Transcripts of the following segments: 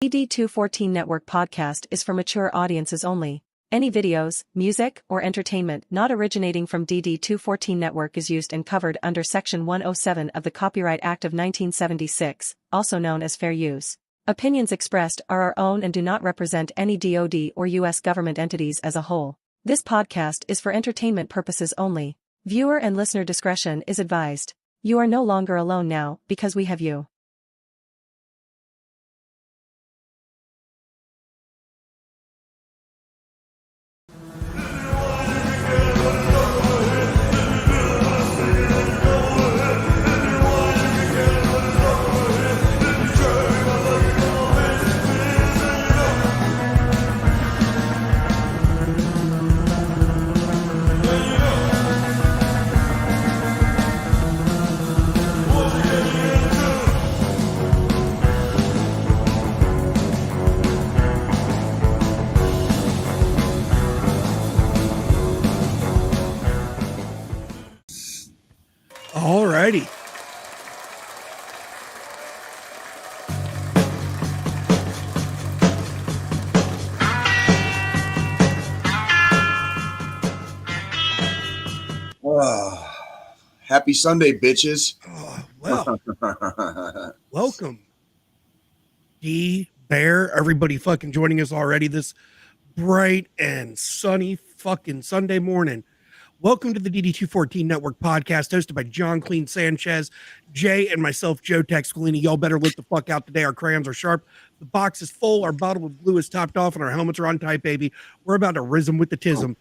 DD214 Network Podcast is for mature audiences only. Any videos, music, or entertainment not originating from DD214 Network is used and covered under Section 107 of the Copyright Act of 1976, also known as fair use. Opinions expressed are our own and do not represent any DoD or U.S. government entities as a whole. This podcast is for entertainment purposes only. Viewer and listener discretion is advised. You are no longer alone now, because we have you. Alrighty. Happy Sunday, bitches. Welcome. D Bear, everybody fucking joining us already this bright and sunny fucking Sunday morning. Welcome to the DD214 Network Podcast, hosted by John Clean Sanchez, Jay, and myself, Joe Texcolini. Y'all better look the fuck out today. Our crayons are sharp. The box is full. Our bottle of glue is topped off, and our helmets are on tight, baby. We're about to rism with the tism.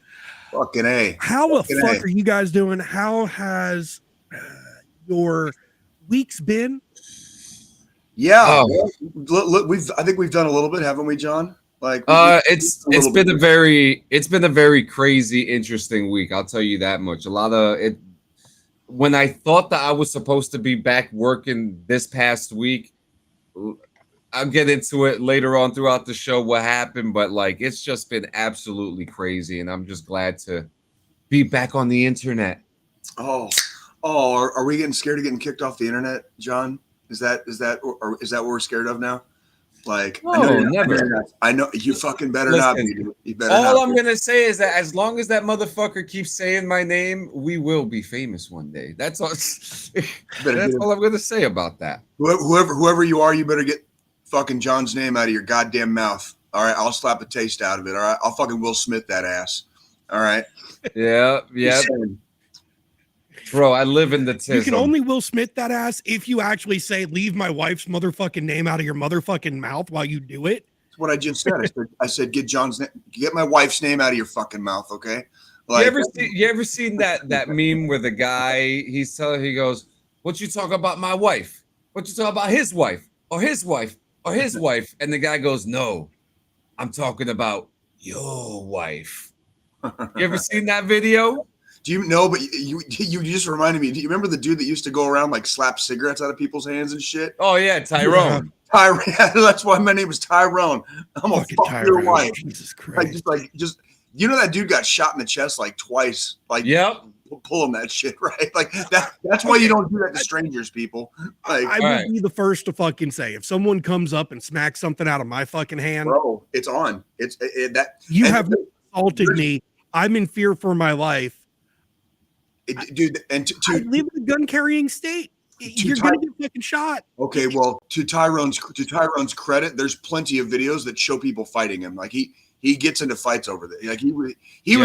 Fucking A. How the fuck are you guys doing? How has your weeks been? Yeah, look, I think we've done a little bit, haven't we, John? Like, it's been a very crazy, interesting week. I'll tell you that much. A lot of it. When I thought that I was supposed to be back working this past week, I'll get into it later on throughout the show what happened, but like it's just been absolutely crazy, and I'm just glad to be back on the internet. Are we getting scared of getting kicked off the internet, John? Is that what we're scared of now? Like, no, never. I know you fucking better Listen, not be. You better all not I'm be. gonna say is that as long as that motherfucker keeps saying my name, we will be famous one day. That's all. That's all I'm gonna say about that. Whoever you are, you better get fucking John's name out of your goddamn mouth. All right, I'll slap the taste out of it. All right, I'll fucking Will Smith that ass. All right. Yeah. Bro, I live in the tism. You can only Will Smith that ass if you actually say, leave my wife's motherfucking name out of your motherfucking mouth while you do it. That's what I just said. I said, get my wife's name out of your fucking mouth, okay? Like, you ever seen that meme where the guy, he goes, what you talk about my wife? What you talk about his wife? Or his wife? Or his wife? And the guy goes, no, I'm talking about your wife. You ever seen that video? Do you know? But you just reminded me. Do you remember the dude that used to go around like slap cigarettes out of people's hands and shit? Oh yeah, Tyrone. Tyrone. That's why my name was Tyrone. I'm gonna fuck your wife. Jesus Christ. Just you know that dude got shot in the chest like twice. Like, yep. Pulling that shit, right? Like that's why you don't do that to strangers, people. Like, I would be the first to fucking say if someone comes up and smacks something out of my fucking hand, bro, it's on. You have assaulted me. I'm in fear for my life. Dude, and I live in a gun carrying state. You're gonna get fucking shot. Okay, well, to Tyrone's credit, there's plenty of videos that show people fighting him. Like he gets into fights over there. Like he was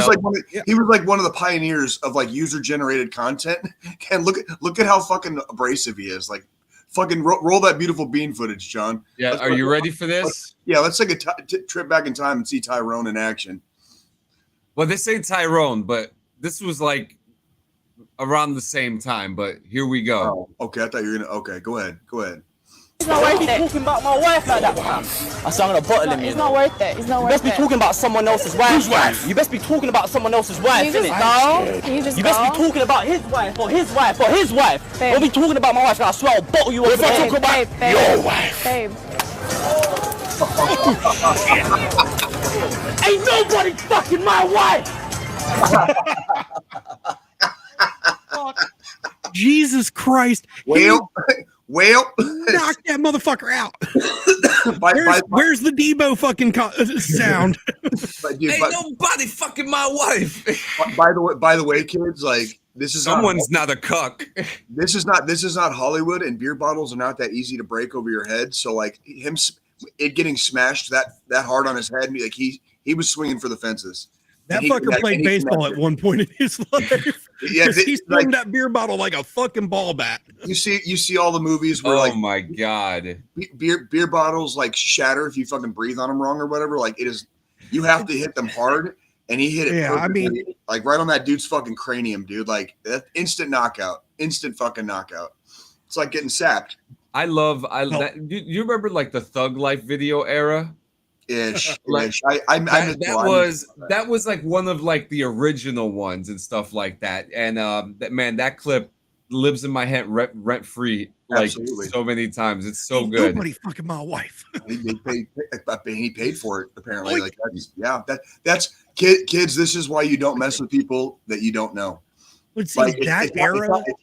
like he was like one of the pioneers of like user generated content. And look at how fucking abrasive he is. Like fucking roll that beautiful bean footage, John. Yeah, are you ready for this? Let's take a trip back in time and see Tyrone in action. Well, this ain't Tyrone, but this was like around the same time, but here we go. Oh, okay, I thought you were gonna. Okay, go ahead. It's not worth it. Talking about my wife like that, fam. I said I'm gonna bottle him. It's not worth it. It's not worth it. You best be talking about someone else's wife. Whose wife? You best be talking about someone else's wife. Can you just go? Can you just You best be talking about his wife or his wife or his wife. Babe. Don't be talking about my wife. And I swear I'll bottle you up. If I talk about your wife, babe. Ain't nobody fucking my wife. Jesus Christ. Well, knock that motherfucker out. Where's the Debo fucking sound? Ain't nobody fucking my wife. By the way, kids, like this is someone's not a cuck. This is not Hollywood, and beer bottles are not that easy to break over your head. So like it getting smashed that hard on his head, like he was swinging for the fences. That fucker played baseball at one point in his life. Yeah, he swung that beer bottle like a fucking ball bat. You see all the movies where oh my god, beer bottles like shatter if you fucking breathe on them wrong or whatever. Like it is, you have to hit them hard, and he hit it. Perfectly, I mean, like right on that dude's fucking cranium, dude. Like that instant fucking knockout. It's like getting sapped. You remember like the Thug Life video era? Ish. That was like one of like the original ones and stuff like that. And that clip lives in my head rent free like Absolutely. So many times. It's so good. Nobody fucking my wife. he paid for it apparently. Like that's kids. This is why you don't mess with people that you don't know. Let's see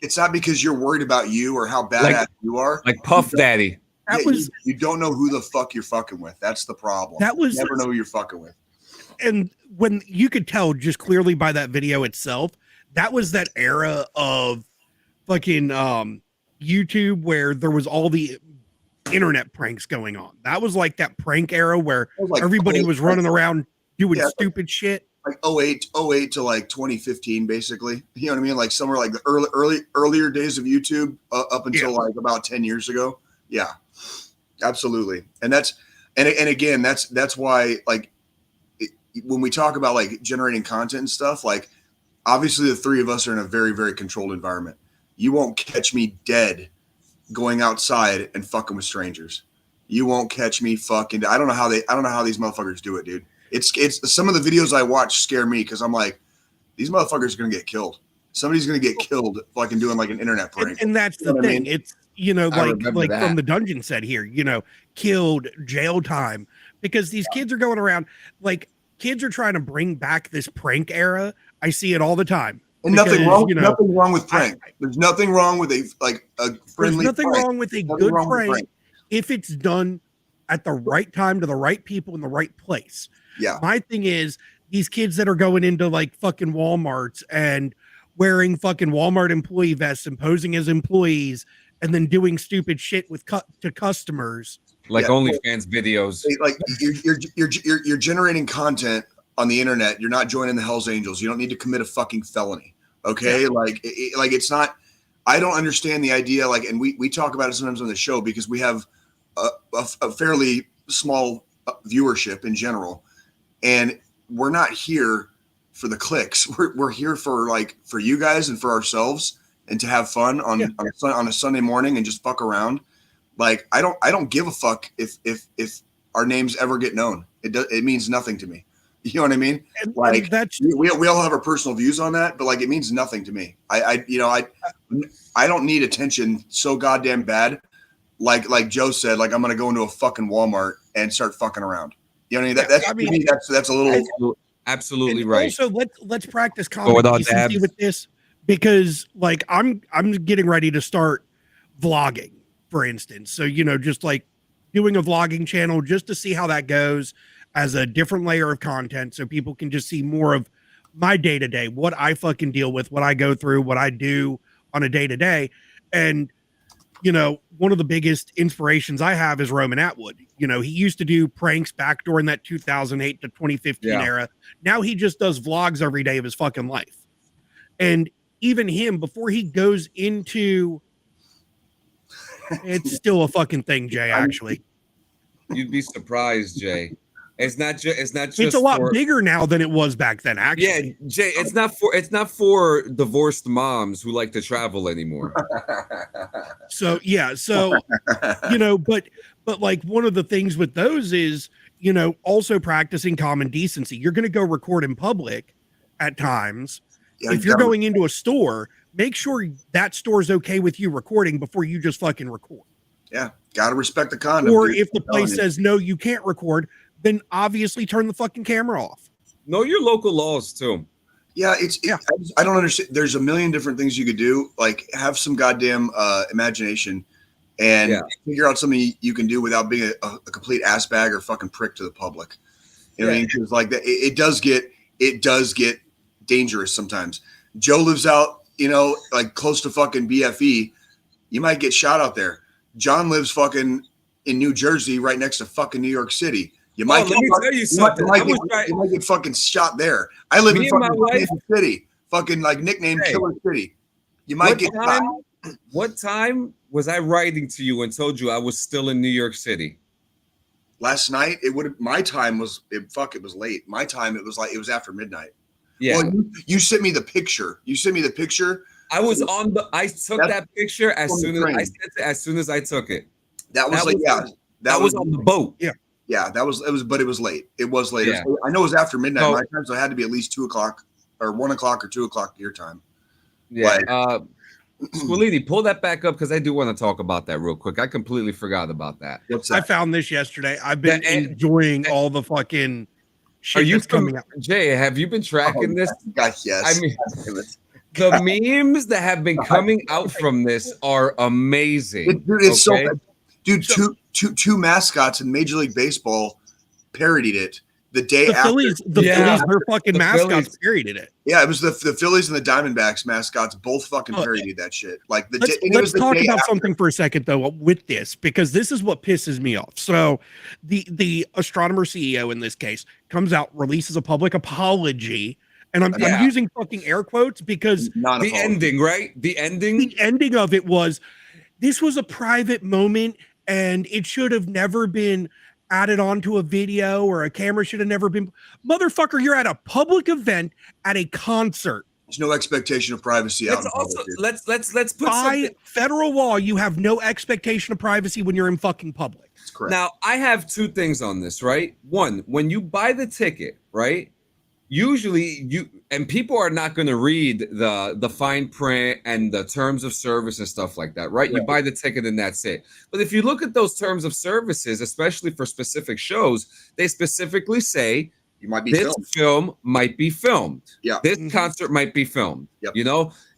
it's not because you're worried about you or how badass you are. Like Puff Daddy. You don't know who the fuck you're fucking with. That's the problem. You never know who you're fucking with. And when you could tell just clearly by that video itself, that was that era of fucking YouTube where there was all the internet pranks going on. That was like that prank era where everybody was running around doing stupid shit. Like 08 to like 2015, basically. You know what I mean? Like somewhere like the earlier days of YouTube up until like about 10 years ago. Yeah. Absolutely. And again, that's why like when we talk about like generating content and stuff, like obviously the three of us are in a very, very controlled environment. You won't catch me dead going outside and fucking with strangers. You won't catch me fucking. I don't know how these motherfuckers do it, dude. It's some of the videos I watch scare me because I'm like, these motherfuckers are gonna get killed. Somebody's gonna get killed fucking doing like an internet prank. And that's the thing. I mean? It's like from the dungeon said here, killed, jail time, because these kids are going around like kids are trying to bring back this prank era. I see it all the time. And nothing wrong with prank. There's nothing wrong with a friendly. There's nothing prank. wrong with a good prank if it's done at the right time to the right people in the right place. Yeah. My thing is these kids that are going into like fucking Walmarts and wearing fucking Walmart employee vests and posing as employees and then doing stupid shit with to customers. Like OnlyFans videos. Like you're generating content on the internet. You're not joining the Hells Angels. You don't need to commit a fucking felony. Okay. Yeah. Like it's not, I don't understand the idea. Like, and we talk about it sometimes on the show because we have a fairly small viewership in general. And we're not here for the clicks. We're here for you guys and for ourselves and to have fun on a Sunday morning and just fuck around. Like, I don't give a fuck if our names ever get known. It means nothing to me. You know what I mean? Like we all have our personal views on that, but like it means nothing to me. I don't need attention so goddamn bad. Like Joe said, like I'm gonna go into a fucking Walmart and start fucking around. You know what I mean? That's a little absolutely right. Also, let's practice comedy decency with this because like I'm getting ready to start vlogging, for instance. So just like doing a vlogging channel just to see how that goes as a different layer of content, so people can just see more of my day to day, what I fucking deal with, what I go through, what I do on a day to day, and one of the biggest inspirations I have is Roman Atwood. He used to do pranks back during that 2008 to 2015 era. Now he just does vlogs every day of his fucking life. And even him, before he goes into, it's still a fucking thing, Jay, actually. You'd be surprised, Jay. It's a lot bigger now than it was back then, actually. Yeah, Jay, it's not for divorced moms who like to travel anymore. So but like one of the things with those is, also practicing common decency. You're going to go record in public at times. Yeah, if you're going into a store, make sure that store's okay with you recording before you just fucking record. Yeah, got to respect the condom. Or if the place says, no, you can't record, then obviously turn the fucking camera off. Know your local laws too. Yeah, I don't understand. There's a million different things you could do. Like have some goddamn imagination and figure out something you can do without being a complete ass bag or fucking prick to the public. You know what I mean? Because like that, it does get dangerous sometimes. Joe lives out, like close to fucking BFE. You might get shot out there. John lives fucking in New Jersey, right next to fucking New York City. You might let me tell you something. You might get fucking shot there. I live in fucking Kansas City, fucking like nicknamed Killer City. You might get shot. What time was I writing to you and told you I was still in New York City? Last night, my time was it was late. My time it was after midnight. Yeah. Well, you sent me the picture. I took that picture as soon as I took it. That was on the boat. Yeah. Yeah, but it was late. It was late. Yeah. I know it was after midnight my time, so it had to be at least 2 o'clock or 1 o'clock or 2 o'clock your time. Yeah. Squilini, pull that back up because I do want to talk about that real quick. I completely forgot about that. What's that? I found this yesterday. I've been enjoying all the fucking shit that's coming out. Jay, have you been tracking this? Gosh, yes. I mean, the memes that have been coming out from this are amazing. It's so bad. Dude, two mascots in Major League Baseball parodied it the day after. Phillies, their fucking mascots parodied it. Yeah, it was the Phillies and the Diamondbacks mascots both fucking parodied that shit. Like let's talk about something for a second though with this, because this is what pisses me off. So the astronomer CEO in this case comes out, releases a public apology. And I'm using fucking air quotes because the ending, right? The ending of it was, this was a private moment and it should have never been added onto a video, or a camera should have never been. Motherfucker, you're at a public event at a concert. There's no expectation of privacy out in public. Let's put by federal law, you have no expectation of privacy when you're in fucking public. That's correct. Now, I have two things on this, right? One, when you buy the ticket, right? Usually people are not going to read the fine print and the terms of service and stuff like that, right? You buy the ticket and that's it. But if you look at those terms of services, especially for specific shows, they specifically say this film might be filmed. Yeah. This concert might be filmed. Yep.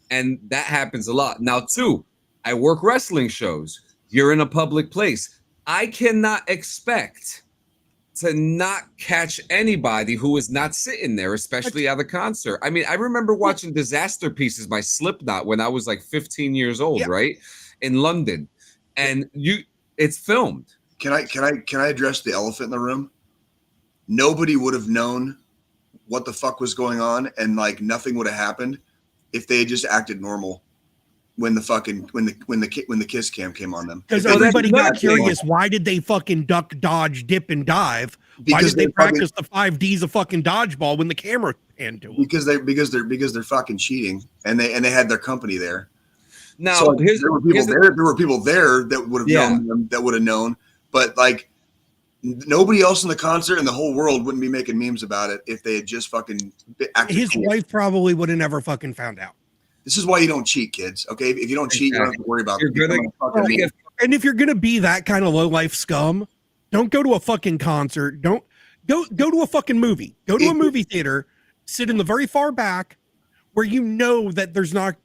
And that happens a lot. Now, two, I work wrestling shows. You're in a public place. I cannot expect to not catch anybody who is not sitting there, especially at a concert. I mean, I remember watching Disaster Pieces by Slipknot when I was like 15 years old, right? In London. And it's filmed. Can I address the elephant in the room? Nobody would have known what the fuck was going on, and like nothing would have happened if they had just acted normal when the kiss cam came on them. Because everybody got curious. Why did they fucking duck, dodge, dip, and dive? Why did they practice the 5 Ds of fucking dodgeball when the camera panned to them? Because they're fucking cheating, and they had their company there. Now, so there were people there that would have known them, that would have known, but like nobody else in the concert in the whole world wouldn't be making memes about it if they had just fucking acted. His wife probably would have never fucking found out. This is why you don't cheat, kids. Okay, if you don't cheat, you don't have to worry about it. And if you're gonna be that kind of low life scum, don't go to a fucking concert. Don't go to a fucking movie. Go to a movie theater. Sit in the very far back, where you know that there's not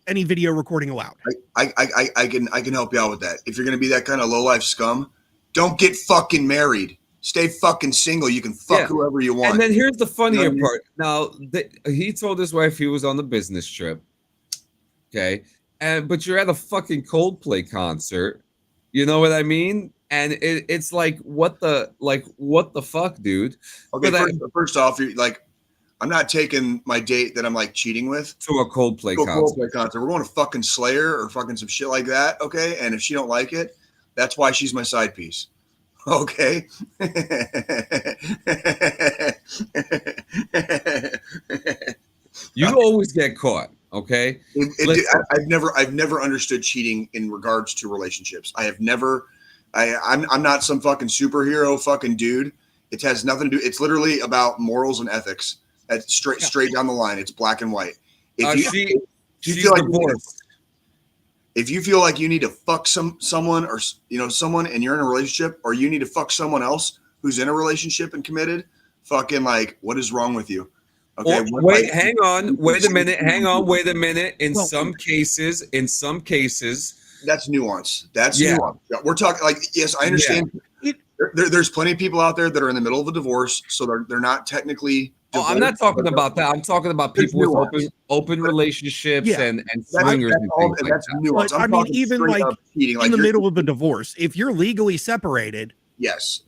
any video recording allowed. I can help you out with that. If you're gonna be that kind of low life scum, don't get fucking married. Stay fucking single. You can fuck whoever you want. And then here's the funnier part. Now, he told his wife he was on the business trip. Okay, but you're at a fucking Coldplay concert, you know what I mean? And it's like, what the fuck, dude? Okay, first off, you're like, I'm not taking my date that I'm like cheating with to a Coldplay concert. We're going to fucking Slayer or fucking some shit like that, okay? And if she don't like it, that's why she's my side piece, okay? You always get caught. Okay. I've never understood cheating in regards to relationships. I'm not some fucking superhero fucking dude. It has nothing to do. It's literally about morals and ethics. That's straight down the line. It's black and white. If you feel like you need to fuck someone or someone and you're in a relationship, or you need to fuck someone else who's in a relationship and committed, fucking like, what is wrong with you? Okay, hang on. Wait a minute. In some cases, that's nuance. That's nuance. We're talking like, yes, I understand. Yeah. There's plenty of people out there that are in the middle of a divorce, so they're not technically. Oh, I'm not talking about that. I'm talking about people with open relationships and swingers and things like that. Nuance. I mean, even like cheating, in the middle of a divorce, if you're legally separated. Yes,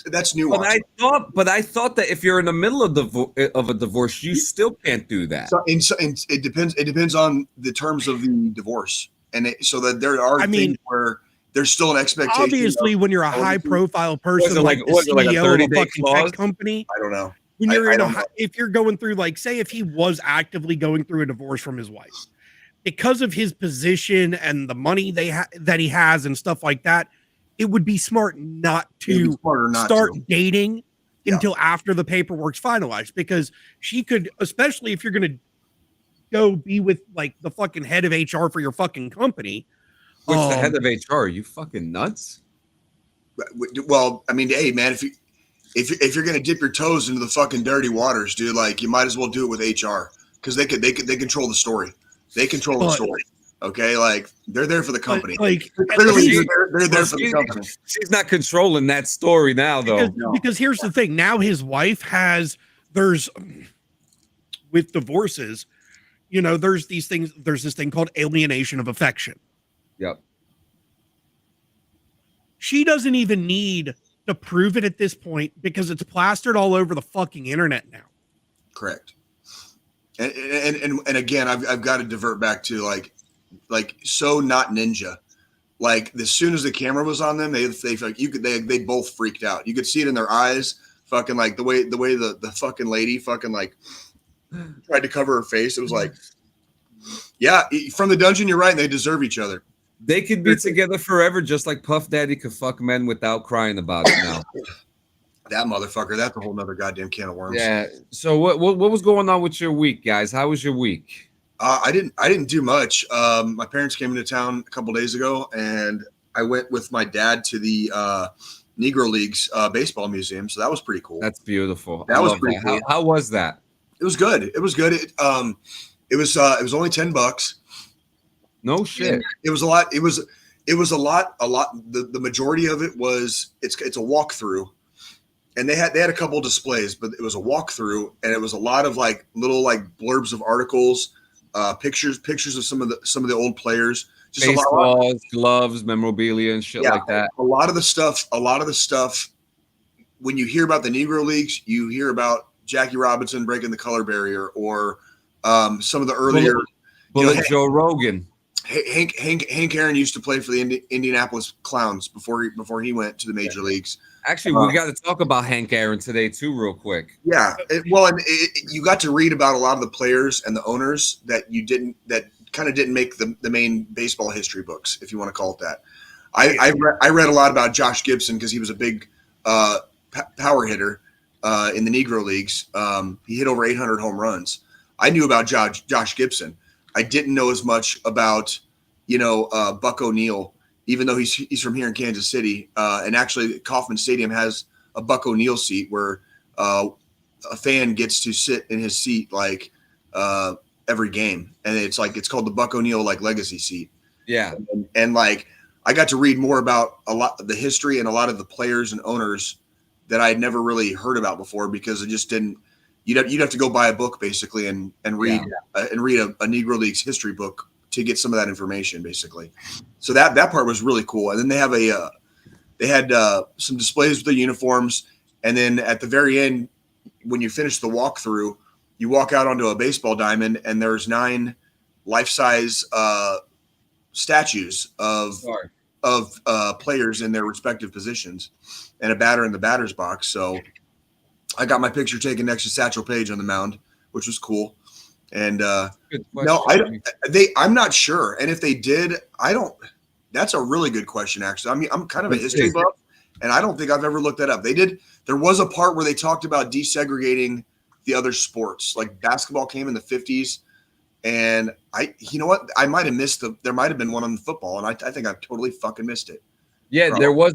that's nuance. But I thought that if you're in the middle of a divorce, you still can't do that. So, and it depends. It depends on the terms of the divorce, and so that there are things where there's still an expectation. Obviously, when you're a high-profile person like the CEO of a fucking tech company, I don't know. When you're if you're going through, like, say, if he was actively going through a divorce from his wife, because of his position and the money that he has and stuff like that, it would be smart not to start dating until after the paperwork's finalized, because she could, especially if you're going to go be with like the fucking head of HR for your fucking company. What's the head of HR? Are you fucking nuts? Well, I mean, hey man, if you're gonna dip your toes into the fucking dirty waters, dude, like you might as well do it with HR, because they control the story. They control the story. Okay, like they're there for the company. Like clearly, they're there for the company. She's not controlling that story now, though. Because here's the thing: now his wife there's with divorces, there's these things. There's this thing called alienation of affection. Yep. She doesn't even need to prove it at this point because it's plastered all over the fucking internet now. Correct. And again, I've got to divert back to like so not ninja. Like as soon as the camera was on them, they both freaked out. You could see it in their eyes. Fucking like the way the fucking lady fucking like tried to cover her face. It was like, yeah, from the dungeon, you're right. And they deserve each other. They could be together forever, just like Puff Daddy could fuck men without crying about it now. That motherfucker, that's a whole nother goddamn can of worms. Yeah. So what was going on with your week, guys? How was your week? I didn't do much. My parents came into town a couple days ago, and I went with my dad to the Negro Leagues baseball museum. So that was pretty cool. That's beautiful. That was pretty cool. How was that? It was good. It was good. It was only $10. No shit. And it was a lot. It was a lot. The majority of it was it's a walkthrough, and they had a couple displays, but it was a walkthrough, and it was a lot of like little like blurbs of articles, pictures of some of the old players, just baseballs, gloves, memorabilia, and shit like that. A lot of the stuff. When you hear about the Negro Leagues, you hear about Jackie Robinson breaking the color barrier, or some of the earlier Bullet Joe Rogan. Hank Aaron used to play for the Indianapolis Clowns before he went to the major leagues. Actually, we got to talk about Hank Aaron today too, real quick. Yeah, you got to read about a lot of the players and the owners that kind of didn't make the main baseball history books, if you want to call it that. I read a lot about Josh Gibson because he was a big power hitter in the Negro Leagues. He hit over 800 home runs. I knew about Josh Gibson. I didn't know as much about, Buck O'Neil, even though he's from here in Kansas City. And actually, Kauffman Stadium has a Buck O'Neil seat where a fan gets to sit in his seat like every game, and it's called the Buck O'Neil like legacy seat. Yeah, and like I got to read more about a lot of the history and a lot of the players and owners that I had never really heard about before, because it just didn't. You'd have to go buy a book basically and read a Negro Leagues history book to get some of that information basically. So that part was really cool. And then they had some displays with the uniforms, and then at the very end, when you finish the walkthrough, you walk out onto a baseball diamond, and there's 9 life-size statues of players in their respective positions, and a batter in the batter's box. So I got my picture taken next to Satchel Paige on the mound, which was cool. And I'm not sure. And if they did, that's a really good question, actually. I mean, I'm kind of a history buff, and I don't think I've ever looked that up. There was a part where they talked about desegregating the other sports, like basketball came in the 50s. And you know what? I might have missed there might've been one on the football, and I think I've totally fucking missed it. Yeah, there was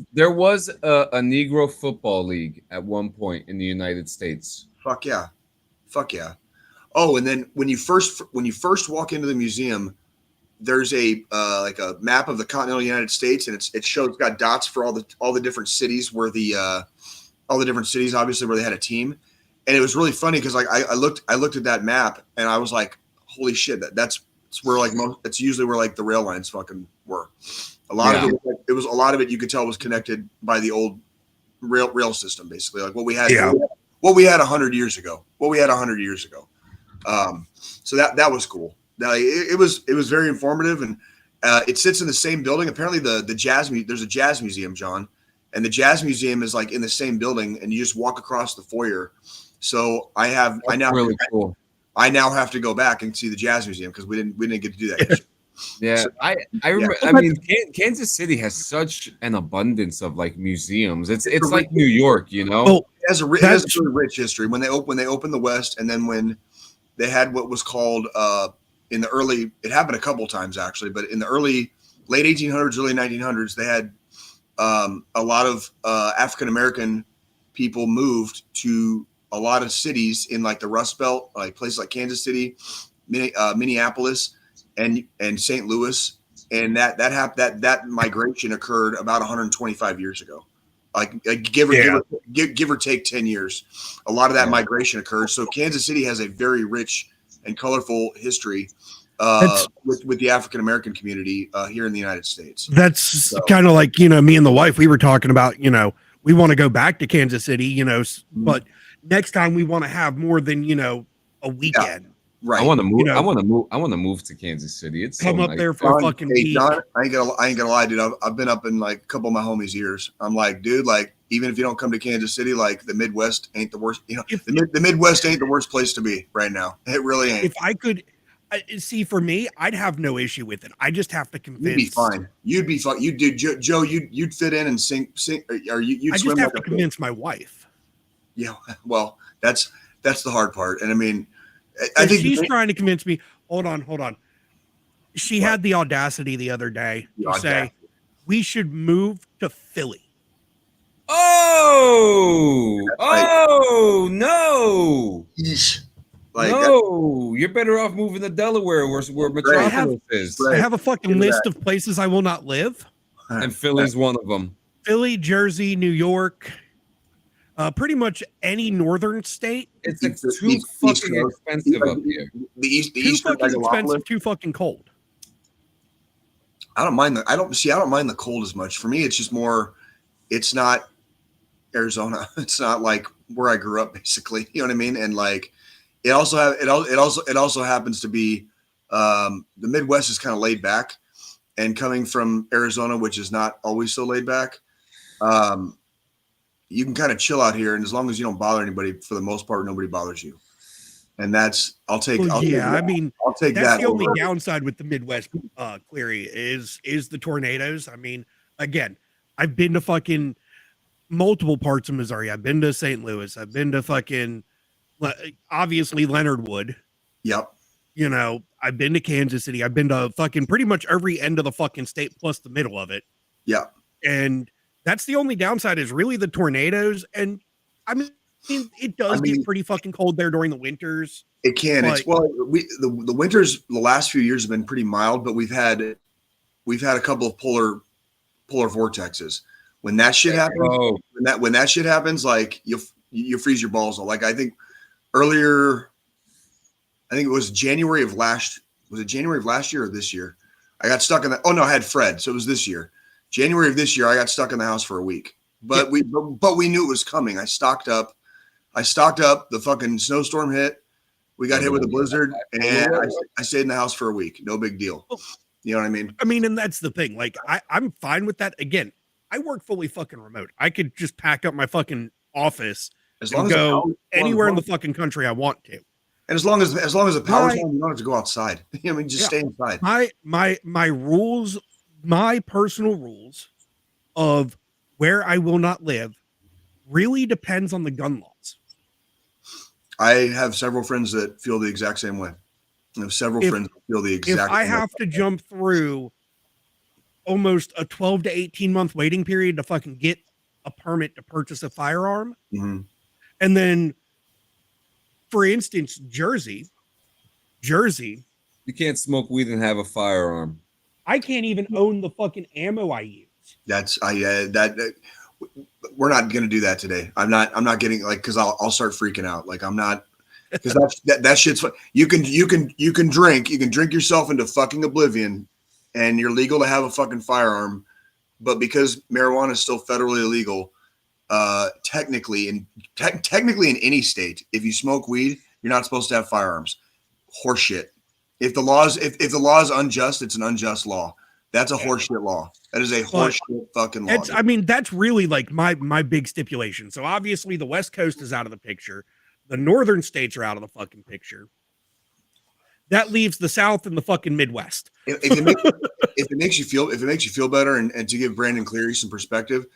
a Negro football league at one point in the United States. Fuck yeah. Oh, and then when you first walk into the museum, there's a like a map of the continental United States, and it's got dots for all the different cities where all the different cities, obviously, where they had a team. And it was really funny because like I looked at that map and I was like, holy shit, that's where like it's usually where like the rail lines fucking were. A lot of it was a lot of it you could tell was connected by the old rail system, basically, like what we had 100 years ago. So that was cool. Now it was very informative, and it sits in the same building. Apparently the jazz there's a jazz museum, John, and the jazz museum is like in the same building, and you just walk across the foyer. So I now have to go back and see the jazz museum because we didn't get to do that. Yeah, So, I remember. yeah. I mean, Kansas City has such an abundance of like museums. It's like New York, you know. Well, it has a really rich history. When they opened the West, and then when they had what was called in the early, it happened a couple times actually, but in the late 1800s, early 1900s, they had a lot of African American people moved to a lot of cities in like the Rust Belt, like places like Kansas City, Minneapolis, and St. Louis, and that migration occurred about 125 years ago, like give or take 10 years. A lot of that migration occurred. So Kansas City has a very rich and colorful history with the African American community here in the United States. That's kind of like, me and the wife, we were talking about, we want to go back to Kansas City, but next time we want to have more than, a weekend. Yeah, right. I want to move. I want to move to Kansas City. It's come so up nice. there for a fucking week. John, I ain't gonna lie, dude. I've been up in like a couple of my homies' ears. I'm like, dude, like even if you don't come to Kansas City, like the Midwest ain't the worst. The Midwest ain't the worst place to be right now. It really ain't. If I could see, for me, I'd have no issue with it. I just have to convince. You'd be fine. You'd be fine. You do, Joe. You'd fit in and sing, or you'd I swim. just have to convince my wife. Yeah, well, that's the hard part, and I mean, I think she's trying to convince me. Hold on. She had the audacity the other day to say we should move to Philly. Oh no! Like, no, you're better off moving to Delaware, where Metropolis is. I have a fucking list of places I will not live, and Philly's one of them. Philly, Jersey, New York. Pretty much any northern state. It's like too fucking expensive up here. The East, too fucking expensive, too fucking cold. I don't mind the cold as much. For me, it's just more. It's not Arizona. It's not like where I grew up, basically. You know what I mean? And like, it also happens to be the Midwest is kind of laid back, and coming from Arizona, which is not always so laid back. You can kind of chill out here, and as long as you don't bother anybody, for the most part, nobody bothers you. And I'll take that's that. The only downside with the Midwest, Cleary, is the tornadoes. I mean, again, I've been to fucking multiple parts of Missouri. I've been to St. Louis. I've been to fucking, obviously, Leonard Wood. Yep. I've been to Kansas City. I've been to fucking pretty much every end of the fucking state plus the middle of it. Yeah. And that's the only downside is really the tornadoes. And I mean, it does get pretty fucking cold there during the winters. It can. It's the winters the last few years have been pretty mild, but we've had a couple of polar vortexes. When that shit happens, when that shit happens, like you freeze your balls off. Like I think it was January of last year or this year? I got stuck in that. Oh no, I had Fred, so it was this year. January of this year, I got stuck in the house for a week, but we knew it was coming. I stocked up. The fucking snowstorm hit. We got hit with a blizzard, and I stayed in the house for a week. No big deal. You know what I mean? I mean, and that's the thing. Like, I'm fine with that. Again, I work fully fucking remote. I could just pack up my fucking office and go anywhere in the fucking country I want to. And as long as the power's on, you don't have to go outside. I mean, just stay inside. My rules. My personal rules of where I will not live really depends on the gun laws. I have several friends that feel the exact same way. I have several friends that feel the exact same way. If I have to jump through almost a 12 to 18 month waiting period to fucking get a permit to purchase a firearm, and then, for instance, Jersey, You can't smoke weed and have a firearm. I can't even own the fucking ammo I use. We're not gonna do that today. I'm not getting like because I'll start freaking out. Like I'm not because that shit's fun. You can drink yourself into fucking oblivion, and you're legal to have a fucking firearm, but because marijuana is still federally illegal, technically in any state, if you smoke weed, you're not supposed to have firearms. Horseshit. If the law is unjust, it's an unjust law. That's a horseshit law. That is a horseshit fucking law. That's really like my big stipulation. So obviously the West Coast is out of the picture. The northern states are out of the fucking picture. That leaves the South and the fucking Midwest. If it makes you feel better, and to give Brandon Cleary some perspective,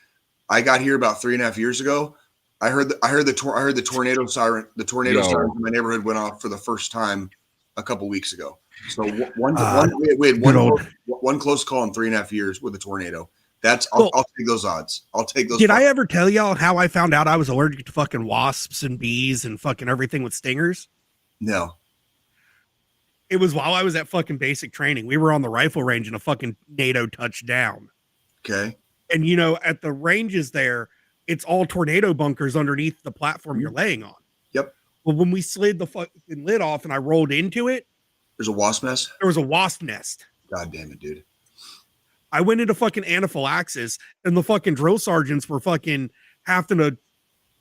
I got here about 3.5 years ago. I heard the tornado siren. The tornado siren in my neighborhood went off for the first time a couple weeks ago. So we had one close call in 3.5 years with a tornado. I'll take those odds. I'll take those. Did I ever tell y'all how I found out I was allergic to fucking wasps and bees and fucking everything with stingers? No. It was while I was at fucking basic training. We were on the rifle range and a fucking NATO touched down. Okay. And at the ranges there, it's all tornado bunkers underneath the platform you're laying on. Yep. Well, when we slid the fucking lid off and I rolled into it, there's a wasp nest. There was a wasp nest. God damn it, dude. I went into fucking anaphylaxis, and the fucking drill sergeants were fucking having to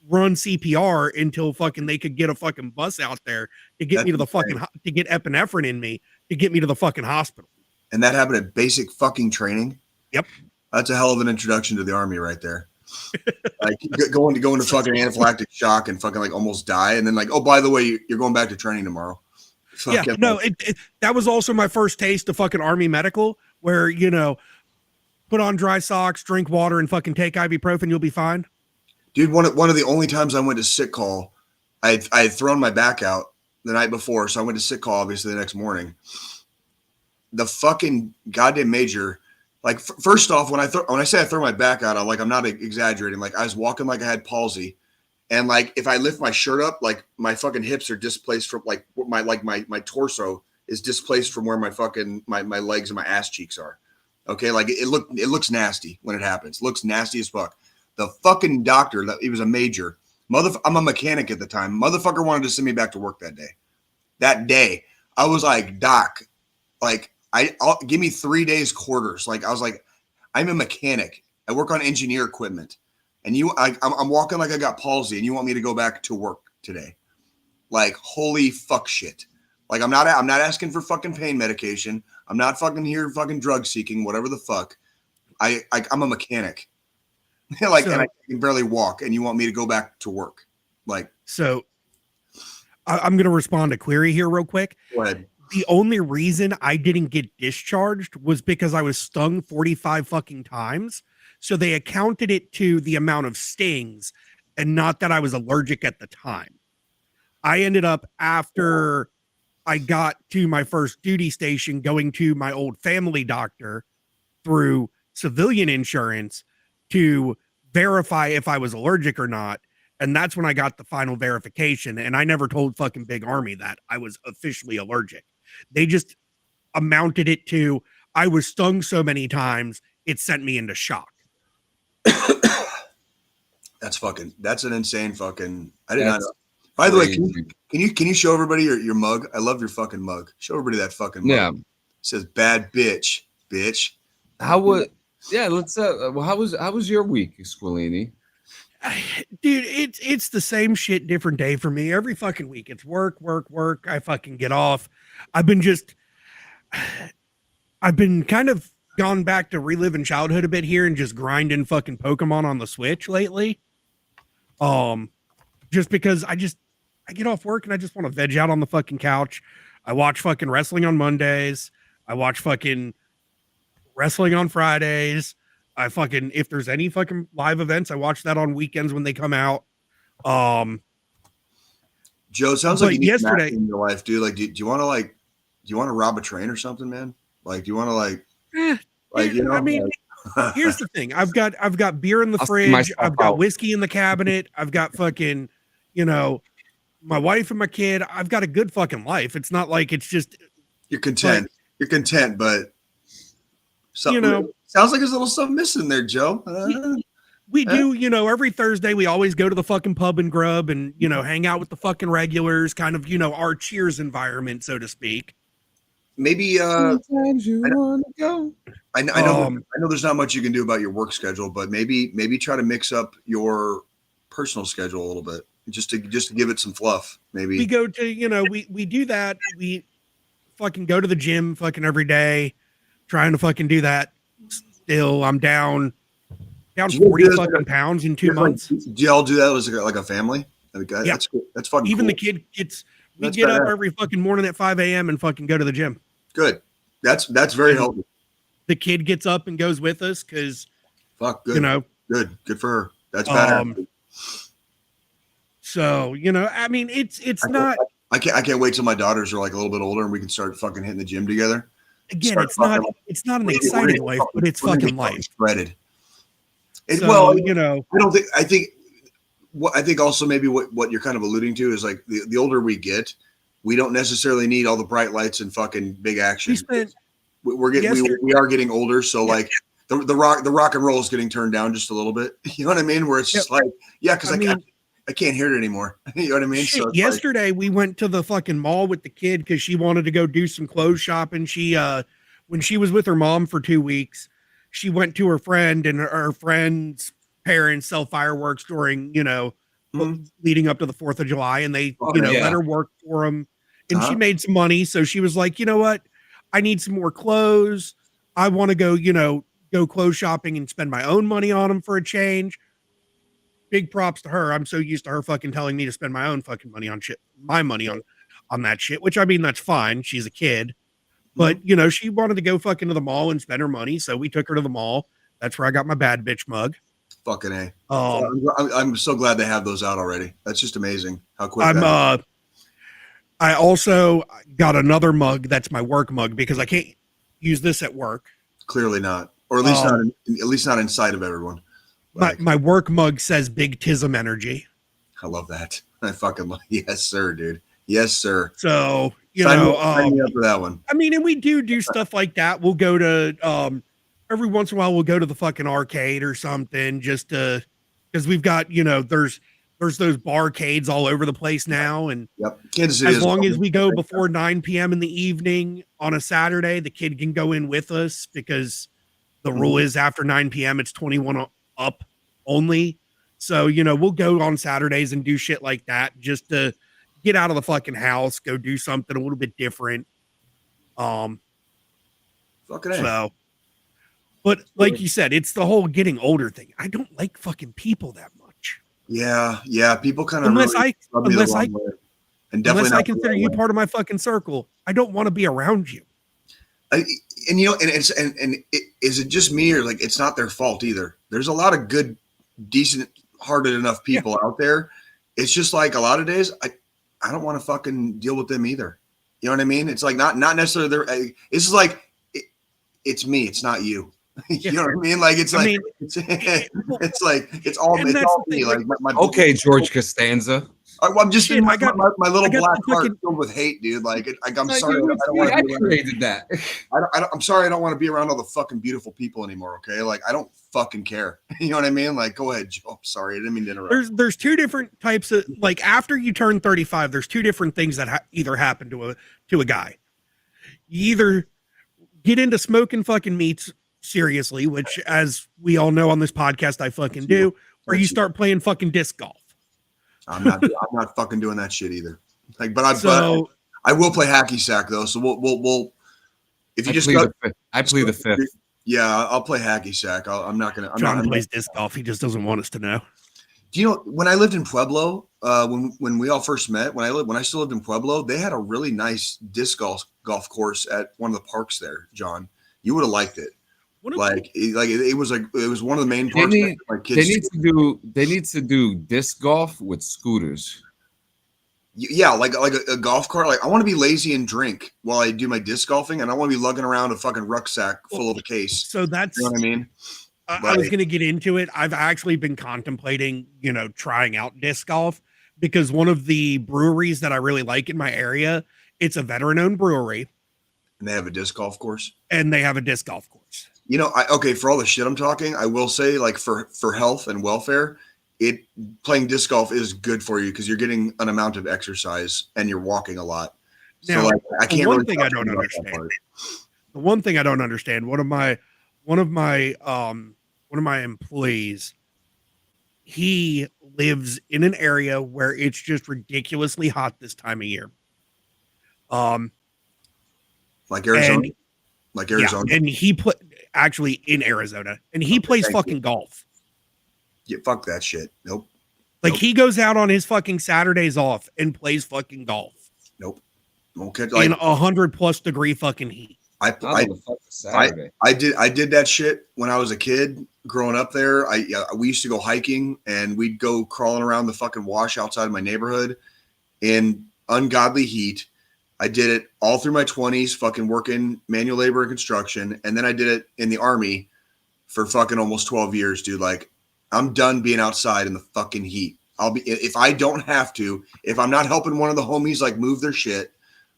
run CPR until fucking they could get a fucking bus out there to get me to the fucking to get epinephrine in me to get me to the fucking hospital. And that happened at basic fucking training. Yep. That's a hell of an introduction to the Army right there. Like going to fucking anaphylactic shock and fucking like almost die, and then like, oh, by the way, you're going back to training tomorrow. That was also my first taste of fucking Army medical, where put on dry socks, drink water, and fucking take ibuprofen, you'll be fine. Dude, one of the only times I went to sick call, I had thrown my back out the night before, so I went to sick call obviously the next morning. The fucking goddamn major. Like, first off, when I say I throw my back out, I'm not exaggerating. Like, I was walking like I had palsy, and like if I lift my shirt up, like my fucking hips are displaced from like my torso is displaced from where my fucking my legs and my ass cheeks are. Okay, like it looks nasty when it happens. It looks nasty as fuck. The fucking doctor, he was a major. I'm a mechanic at the time. Motherfucker wanted to send me back to work that day. That day, I was like, Doc, like. I'll give me 3 days quarters. Like I was like, I'm a mechanic. I work on engineer equipment, and I'm walking like I got palsy, and you want me to go back to work today? Like holy fuck shit. Like I'm not asking for fucking pain medication. I'm not fucking here fucking drug seeking, whatever the fuck. I'm a mechanic. Like and I can barely walk, and you want me to go back to work? Like so. I'm gonna respond to Query here real quick. Go ahead. The only reason I didn't get discharged was because I was stung 45 fucking times. So they accounted it to the amount of stings and not that I was allergic at the time. I ended up, after I got to my first duty station, going to my old family doctor through civilian insurance to verify if I was allergic or not. And that's when I got the final verification. And I never told fucking Big Army that I was officially allergic. They just amounted it to, I was stung so many times, it sent me into shock. That's an insane fucking, I did not know. By the way, can you show everybody your mug? I love your fucking mug. Show everybody that fucking mug. Yeah. It says bad bitch. How was how was your week, Squillini? Dude, it's the same shit, different day for me. Every fucking week, it's work. I fucking get off. I've been kind of gone back to reliving childhood a bit here and just grinding fucking Pokemon on the Switch lately. Just because I get off work and I just want to veg out on the fucking couch. I watch fucking wrestling on Mondays. I watch fucking wrestling on Fridays. If there's any fucking live events, I watch that on weekends when they come out. Joe, sounds like you need yesterday in your life, dude. Like, do you want to rob a train or something, man? Like, do you want to I mean, here's the thing. I've got beer in the fridge. I've got whiskey in the cabinet. I've got fucking, my wife and my kid. I've got a good fucking life. It's not like it's just You're content. You're content, but something, sounds like there's a little something missing there, Joe. We do, every Thursday we always go to the fucking pub and grub and, hang out with the fucking regulars, kind of, our Cheers environment, so to speak. Maybe sometimes you want to go. I know there's not much you can do about your work schedule, but maybe try to mix up your personal schedule a little bit just to give it some fluff. Maybe we go to, we do that. We fucking go to the gym fucking every day, trying to fucking do that. Still, I'm down 40 fucking pounds in 2 months. Do y'all do that as like a family? Yeah. That's good. That's fucking even cool. The kid gets. We get up every fucking morning at 5 a.m. and fucking go to the gym. Good. That's very healthy. The kid gets up and goes with us because, good. Good for her. That's bad. So I mean, it's not. I can't wait till my daughters are like a little bit older and we can start fucking hitting the gym together. Again, it's not an exciting life, but it's fucking life. Spreaded. I don't think. I think also maybe what you're kind of alluding to is like the older we get, we don't necessarily need all the bright lights and fucking big action. We are getting older, so like the rock and roll is getting turned down just a little bit. You know what I mean? Where it's just like, because I can't hear it anymore. You know what I mean? So yesterday we went to the fucking mall with the kid because she wanted to go do some clothes shopping. She when she was with her mom for 2 weeks, she went to her friend, and her friend's parents sell fireworks during leading up to the 4th of July, and they let her work for them, and she made some money. So she was like, you know what, I need some more clothes. I want to go clothes shopping and spend my own money on them for a change. Big props to her. I'm so used to her fucking telling me to spend my own fucking money on shit, my money on that shit, which I mean, that's fine. She's a kid, but she wanted to go fucking to the mall and spend her money. So we took her to the mall. That's where I got my bad bitch mug. Fucking A. I'm so glad they have those out already. That's just amazing how quick. I also got another mug. That's my work mug because I can't use this at work. Clearly not, or at least not in sight of everyone. Like, my work mug says Big Tism Energy. I love that. I fucking love. Yes, sir, dude. Yes, sir. So sign me up for that one. I mean, and we do stuff like that. We'll go to every once in a while we'll go to the fucking arcade or something just to, because we've got, there's those barcades all over the place now. And Kansas City, as long as we go before 9 p.m. in the evening on a Saturday, the kid can go in with us because the rule is after 9 p.m. it's 21 up only. So, we'll go on Saturdays and do shit like that just to get out of the fucking house, go do something a little bit different. Fucking A. So, but like you said, it's the whole getting older thing. I don't like fucking people that much. Yeah. People kind of unless I consider you part of my fucking circle, I don't want to be around you. Is it just me or like it's not their fault either? There's a lot of good, decent hearted enough people out there. It's just like a lot of days I don't want to fucking deal with them either. You know what I mean? It's like not necessarily their. It's just like it's me. It's not you. You know what I mean? Like it's it's all me. Like my okay, George Costanza. I'm just in my little black heart filled with hate, dude. Like I'm sorry. I created that. I'm sorry. I don't want to be around all the fucking beautiful people anymore. Okay, like I don't fucking care. You know what I mean? Like, go ahead, Joe. I'm sorry. I didn't mean to interrupt. There's two different types of, like, after you turn 35, there's two different things that either happen to a guy. You either get into smoking fucking meats seriously, which, as we all know on this podcast, I fucking do, or you start playing fucking disc golf. I'm not fucking doing that shit either. Like, but I will play hacky sack though. So we'll if you just I play the fifth. Yeah, I'll play hacky sack. John plays disc golf. He just doesn't want us to know. Do you know when I lived in Pueblo? When we all first met, when I still lived in Pueblo, they had a really nice disc golf course at one of the parks there. John, you would have liked it. It was one of the main parks. They need to do disc golf with scooters. Yeah, like a golf cart. Like I want to be lazy and drink while I do my disc golfing, and I want to be lugging around a fucking rucksack full of a case. So that's, you know what I mean. I was going to get into it. I've actually been contemplating, trying out disc golf because one of the breweries that I really like in my area, it's a veteran-owned brewery. And they have a disc golf course. You know, for all the shit I'm talking, I will say, like, for health and welfare, playing disc golf is good for you because you're getting an amount of exercise and you're walking a lot. Now, so, like, I can't. One thing I don't understand. The one thing I don't understand. One of my employees, he lives in an area where it's just ridiculously hot this time of year. Like Arizona. Yeah, and he actually in Arizona, and he plays fucking golf. Yeah, fuck that shit. Nope. Like he goes out on his fucking Saturdays off and plays fucking golf. Nope. Okay. In 100+ degree fucking heat. I did that shit when I was a kid growing up there. We used to go hiking and we'd go crawling around the fucking wash outside of my neighborhood in ungodly heat. I did it all through my 20s, fucking working manual labor and construction. And then I did it in the Army for fucking almost 12 years, dude. Like, I'm done being outside in the fucking heat. If I don't have to, if I'm not helping one of the homies, like, move their shit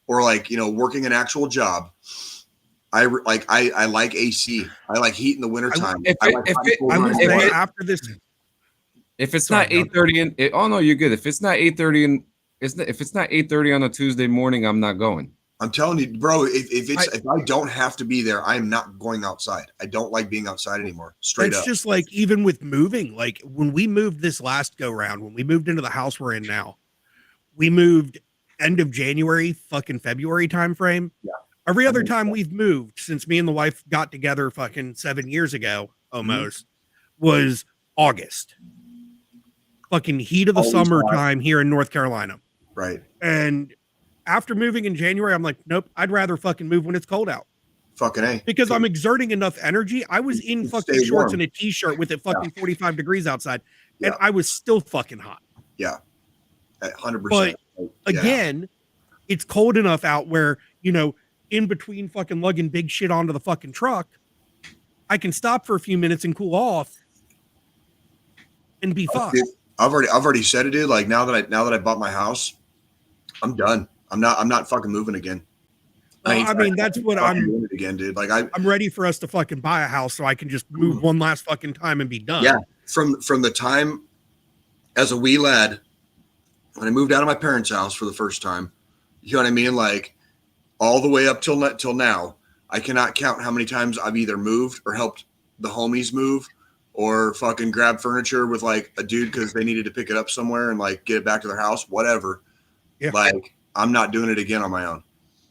or, like, you know, working an actual job, I like AC. I like heat in the wintertime. If it's not 8:30 oh no, you're good. If it's not 8:30 if it's not 8:30 on a Tuesday morning, I'm not going. I'm telling you, bro, if I don't have to be there, I'm not going outside. I don't like being outside anymore. Straight up. It's just like, even with moving, like when we moved this last go round, when we moved into the house we're in now, we moved end of January, fucking February timeframe. Yeah. Every other time we've moved since me and the wife got together fucking 7 years ago, almost, was August. Fucking heat of the summertime here in North Carolina. Right. And after moving in January, I'm like, nope, I'd rather fucking move when it's cold out. Fucking A. Because I'm exerting enough energy. I was in fucking shorts and a t-shirt with it fucking 45 degrees outside, and I was still fucking hot. Yeah. 100%. But again, it's cold enough out where, you know, in between fucking lugging big shit onto the fucking truck, I can stop for a few minutes and cool off and be fine. I've already said it, dude. Like, now that I bought my house, I'm done. I'm not fucking moving again. I mean, that's what I'm doing it again, dude. Like, I'm ready for us to fucking buy a house so I can just move one last fucking time and be done. Yeah. From the time as a wee lad, when I moved out of my parents' house for the first time, you know what I mean? Like, all the way up till now, I cannot count how many times I've either moved or helped the homies move or fucking grab furniture with like a dude because they needed to pick it up somewhere and like get it back to their house, whatever. Yeah. Like, I'm not doing it again on my own.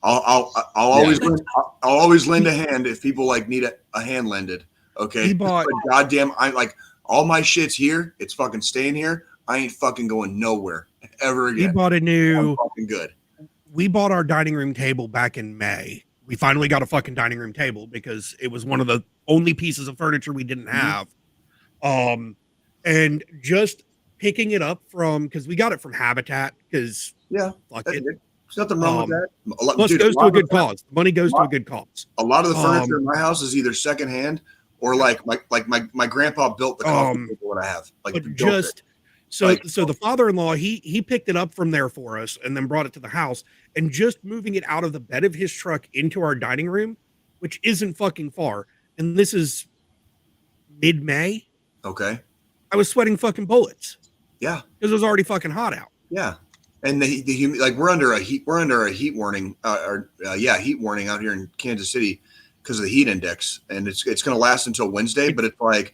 I'll always lend a hand if people like need a hand lended. Okay. But goddamn, I like all my shit's here. It's fucking staying here. I ain't fucking going nowhere ever again. He bought a new. I'm fucking good. We bought our dining room table back in May. We finally got a fucking dining room table because it was one of the only pieces of furniture we didn't have. And just picking it up because we got it from Habitat because fuck it. There's nothing wrong with that. Plus, it goes to a good cause. Money goes to a good cause. A lot of the furniture in my house is either secondhand or like my grandpa built the coffee table that I have. Like, so the father-in-law, he picked it up from there for us and then brought it to the house, and just moving it out of the bed of his truck into our dining room, which isn't fucking far. And this is mid-May. Okay. I was sweating fucking bullets. Yeah. Because it was already fucking hot out. Yeah. And the like we're under a heat warning heat warning out here in Kansas City because of the heat index, and it's going to last until Wednesday. But it's like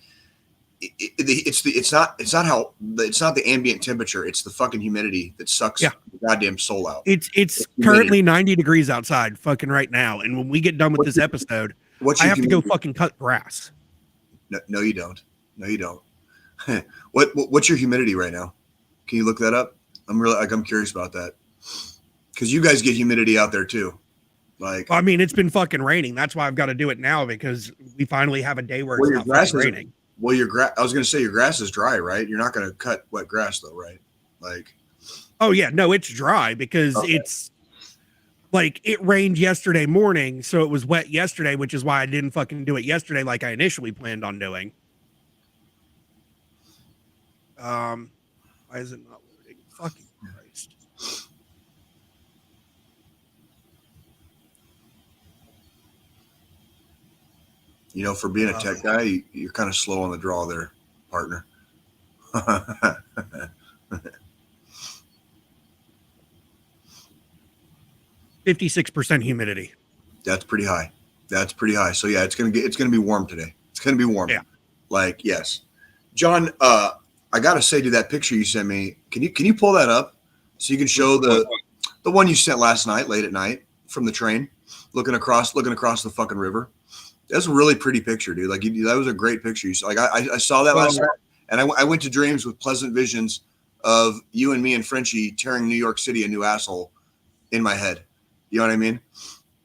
it's not the ambient temperature. It's the fucking humidity that sucks the goddamn soul out. It's currently 90 degrees outside fucking right now, and when we get done with this episode, I have to go fucking cut grass. No, you don't. No, you don't. What's your humidity right now? Can you look that up? I'm curious about that because you guys get humidity out there too. Like, I mean, it's been fucking raining. That's why I've got to do it now because we finally have a day where it's not fucking raining. Well, I was going to say your grass is dry, right? You're not going to cut wet grass though, right? Like, oh yeah, no, it's dry because it's like it rained yesterday morning, so it was wet yesterday, which is why I didn't fucking do it yesterday like I initially planned on doing. Why is it not loading? Fucking Christ. You know, for being a tech guy, you're kind of slow on the draw there, partner. 56% humidity. That's pretty high. So yeah, it's gonna be warm today. It's gonna be warm. Yeah. Like, yes. John, I gotta say, to that picture you sent me, can you pull that up so you can show the one you sent last night, late at night, from the train, looking across the fucking river? That's a really pretty picture, dude. Like, that was a great picture. You saw, like, I saw that last night, and I went to dreams with pleasant visions of you and me and Frenchie tearing New York City a new asshole in my head. You know what I mean?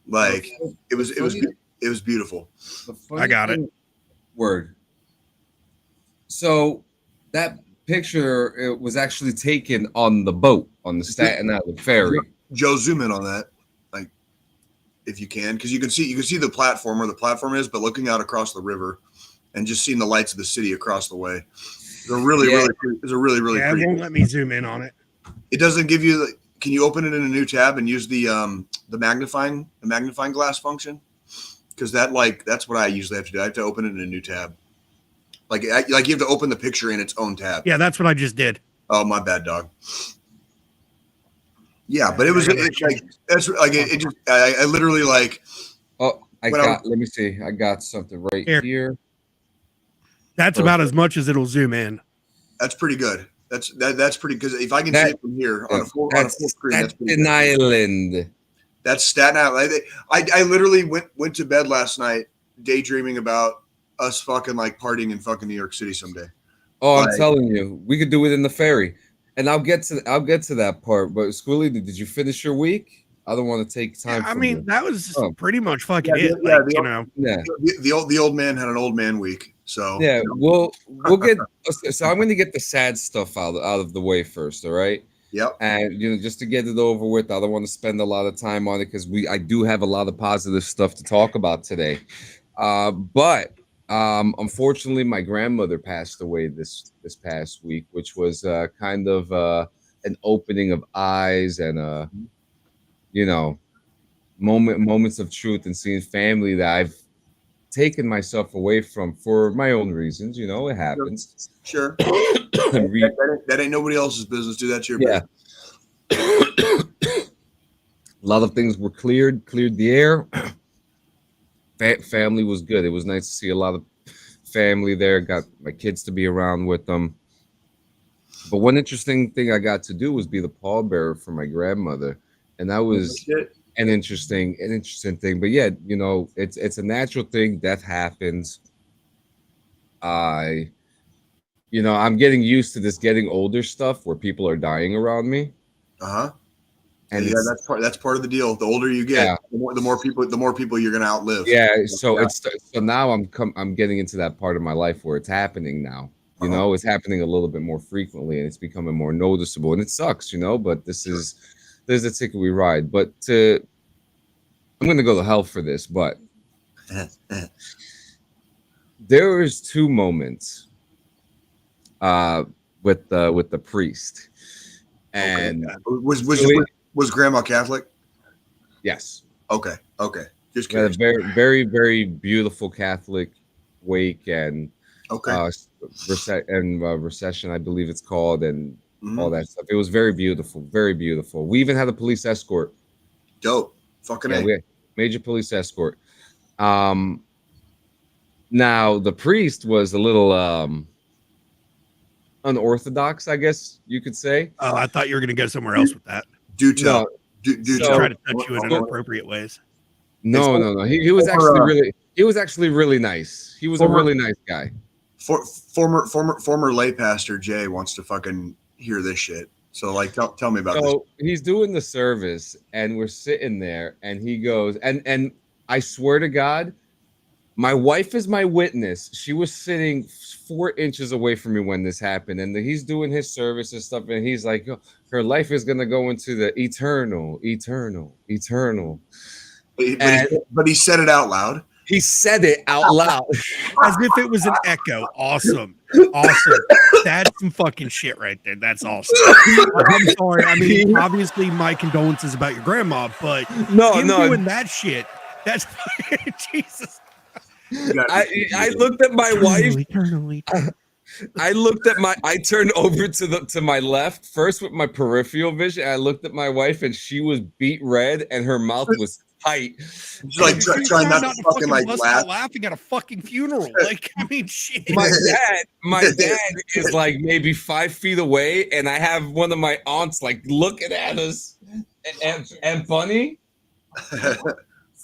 Like, it was beautiful. I got it. Word. So that picture, it was actually taken on the boat on the Staten Island ferry. Joe, zoom in on that, like, if you can, because you can see the platform where the platform is, but looking out across the river and just seeing the lights of the city across the way. It's a really Yeah, pretty. it won't let me zoom in on it. It doesn't give you the. Can you open it in a new tab and use the magnifying glass function? Because that's what I usually have to do. I have to open it in a new tab. Like you have to open the picture in its own tab. Yeah, that's what I just did. Oh, my bad, dog. Yeah, but it was like, that's like it just I literally like. Oh, let me see. I got something right here. That's about as much as it'll zoom in. That's pretty good. That's pretty, because if I can see it from here on a full screen, that's pretty good. Staten Island. That's Staten Island. I literally went to bed last night daydreaming about us fucking like partying in fucking New York City someday. Oh, I'm telling you, we could do it in the ferry, and I'll get to that part. But Squilly, did you finish your week? I don't want to take time. I mean, that was pretty much fucking it. The old man had an old man week. So yeah, we'll get. So I'm going to get the sad stuff out of the way first. All right. Yep. And just to get it over with, I don't want to spend a lot of time on it because I do have a lot of positive stuff to talk about today. But unfortunately, my grandmother passed away this past week, which was kind of an opening of eyes and moments of truth, and seeing family that I've taken myself away from for my own reasons. It happens. Sure. That ain't nobody else's business. Do that to your business. A lot of things were cleared the air. Family was good. It was nice to see a lot of family there. Got my kids to be around with them. But one interesting thing I got to do was be the pallbearer for my grandmother, and that was an interesting thing. But yeah, it's a natural thing. Death happens. I'm getting used to this getting older stuff where people are dying around me. And yeah, that's part of the deal. The older you get, the more people you're gonna outlive. Yeah. So now I'm getting into that part of my life where it's happening now. It's happening a little bit more frequently, and it's becoming more noticeable, and it sucks, but there's a ticket we ride. But I'm gonna go to hell for this, but there was 2 moments with the priest, and was Grandma Catholic? Yes. Okay. Just a very, very, very beautiful Catholic wake, and recession, I believe it's called, and all that stuff. It was very beautiful, very beautiful. We even had a police escort. Dope. Fucking we had major police escort. Now the priest was a little unorthodox, I guess you could say. Oh, I thought you were going to go somewhere else with that. Do tell. Try to touch you in inappropriate ways. No. He was actually really nice. He was a really nice guy. Former lay pastor Jay wants to fucking hear this shit. So tell me about this. So he's doing the service, and we're sitting there, and he goes, and I swear to God, my wife is my witness. She was sitting 4 inches away from me when this happened, and he's doing his service and stuff, and he's like, her life is gonna go into the eternal. But he said it out loud. He said it out loud. As if it was an echo. Awesome. That's some fucking shit right there. That's awesome. I'm sorry. I mean, obviously my condolences about your grandma, but doing that shit, that's Jesus. I looked at my wife. Eternally. I turned over to my left first with my peripheral vision. I looked at my wife and she was beet red and her mouth was tight. She's like trying not to fucking like laugh. Laughing at a fucking funeral. Like, I mean, shit. My dad is like maybe 5 feet away, and I have one of my aunts like looking at us. And Bunny, it's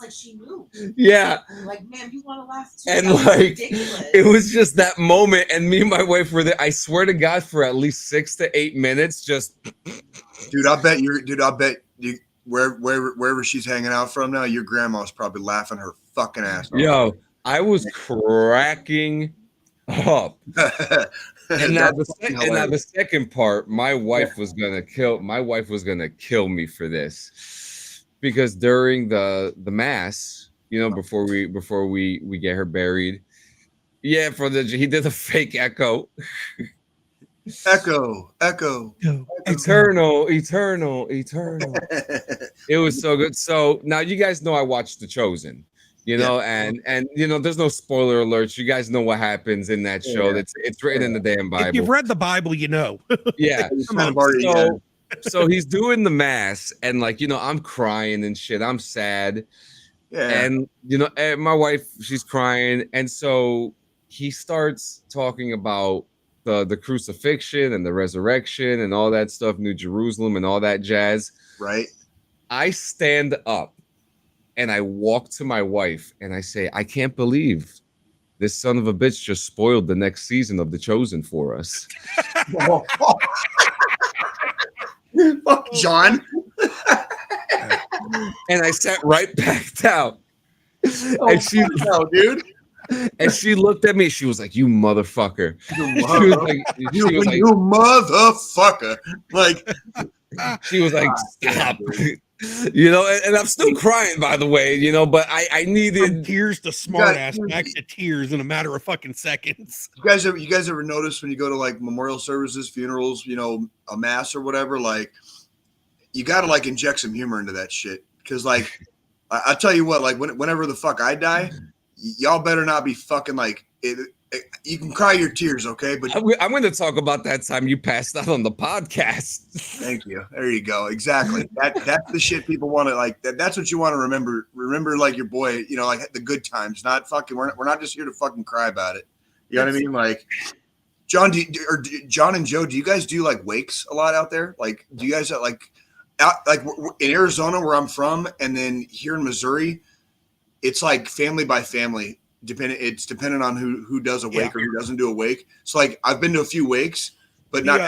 like she knew. Yeah. Like, man, you want to laugh too? And That's like, ridiculous. it was just that moment, and me and my wife were there. I swear to God, for at least 6 to 8 minutes, just. Dude, I bet you. Wherever she's hanging out from now, your grandma's probably laughing her fucking ass off. Yo, I was cracking up. And now the second part, my wife was gonna kill me for this, because during the mass, before we get her buried, he did a fake echo. Echo. Eternal. It was so good. So now you guys know I watched The Chosen, and there's no spoiler alerts. You guys know what happens in that show. It's written in the damn Bible. If you've read the Bible, you know. Yeah. So he's doing the mass, and I'm crying and shit. I'm sad. Yeah. And my wife, she's crying, and so he starts talking about the crucifixion and the resurrection and all that stuff, New Jerusalem and all that jazz. Right. I stand up and I walk to my wife and I say, I can't believe this son of a bitch just spoiled the next season of The Chosen for us. Fuck John. And I sat right back down. And dude. And she looked at me. She was like, "You motherfucker!" You motherfucker! Like, she was like, "Stop!" And I'm still crying, by the way. But I needed from tears to smart ass back to tears in a matter of fucking seconds. You guys ever notice when you go to like memorial services, funerals, a mass or whatever, like you got to like inject some humor into that shit, because like I tell you what, like whenever the fuck I die. Y'all better not be fucking like it. You can cry your tears, okay? But I'm going to talk about that time you passed out on the podcast. Thank you. There you go. Exactly. That's the shit people want to like. That's what you want to remember. Remember, like your boy. Like the good times. Not fucking. We're not just here to fucking cry about it. You know what I mean? Like John, John and Joe. Do you guys do like wakes a lot out there? Like, do you guys like in Arizona where I'm from, and then here in Missouri? It's like family by family. It's dependent on who does a wake or who doesn't do a wake. So like I've been to a few wakes, but not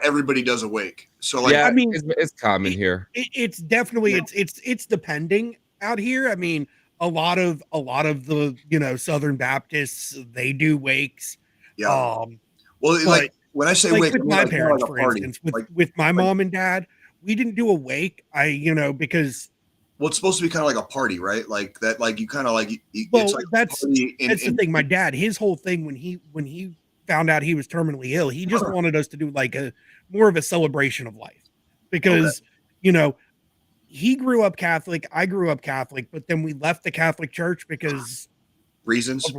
everybody does a wake. So like I mean, it's common here. It's definitely it's depending out here. I mean, a lot of the Southern Baptists, they do wakes. Yeah. Well, like when I say wake, with my parents, for instance, with my mom and dad, we didn't do a wake. Because. Well, it's supposed to be kind of like a party, right? Like that, like you kind of like. Well, that's the thing. My dad, his whole thing when he found out he was terminally ill, he just wanted us to do like more of a celebration of life, because he grew up Catholic, I grew up Catholic, but then we left the Catholic Church because reasons.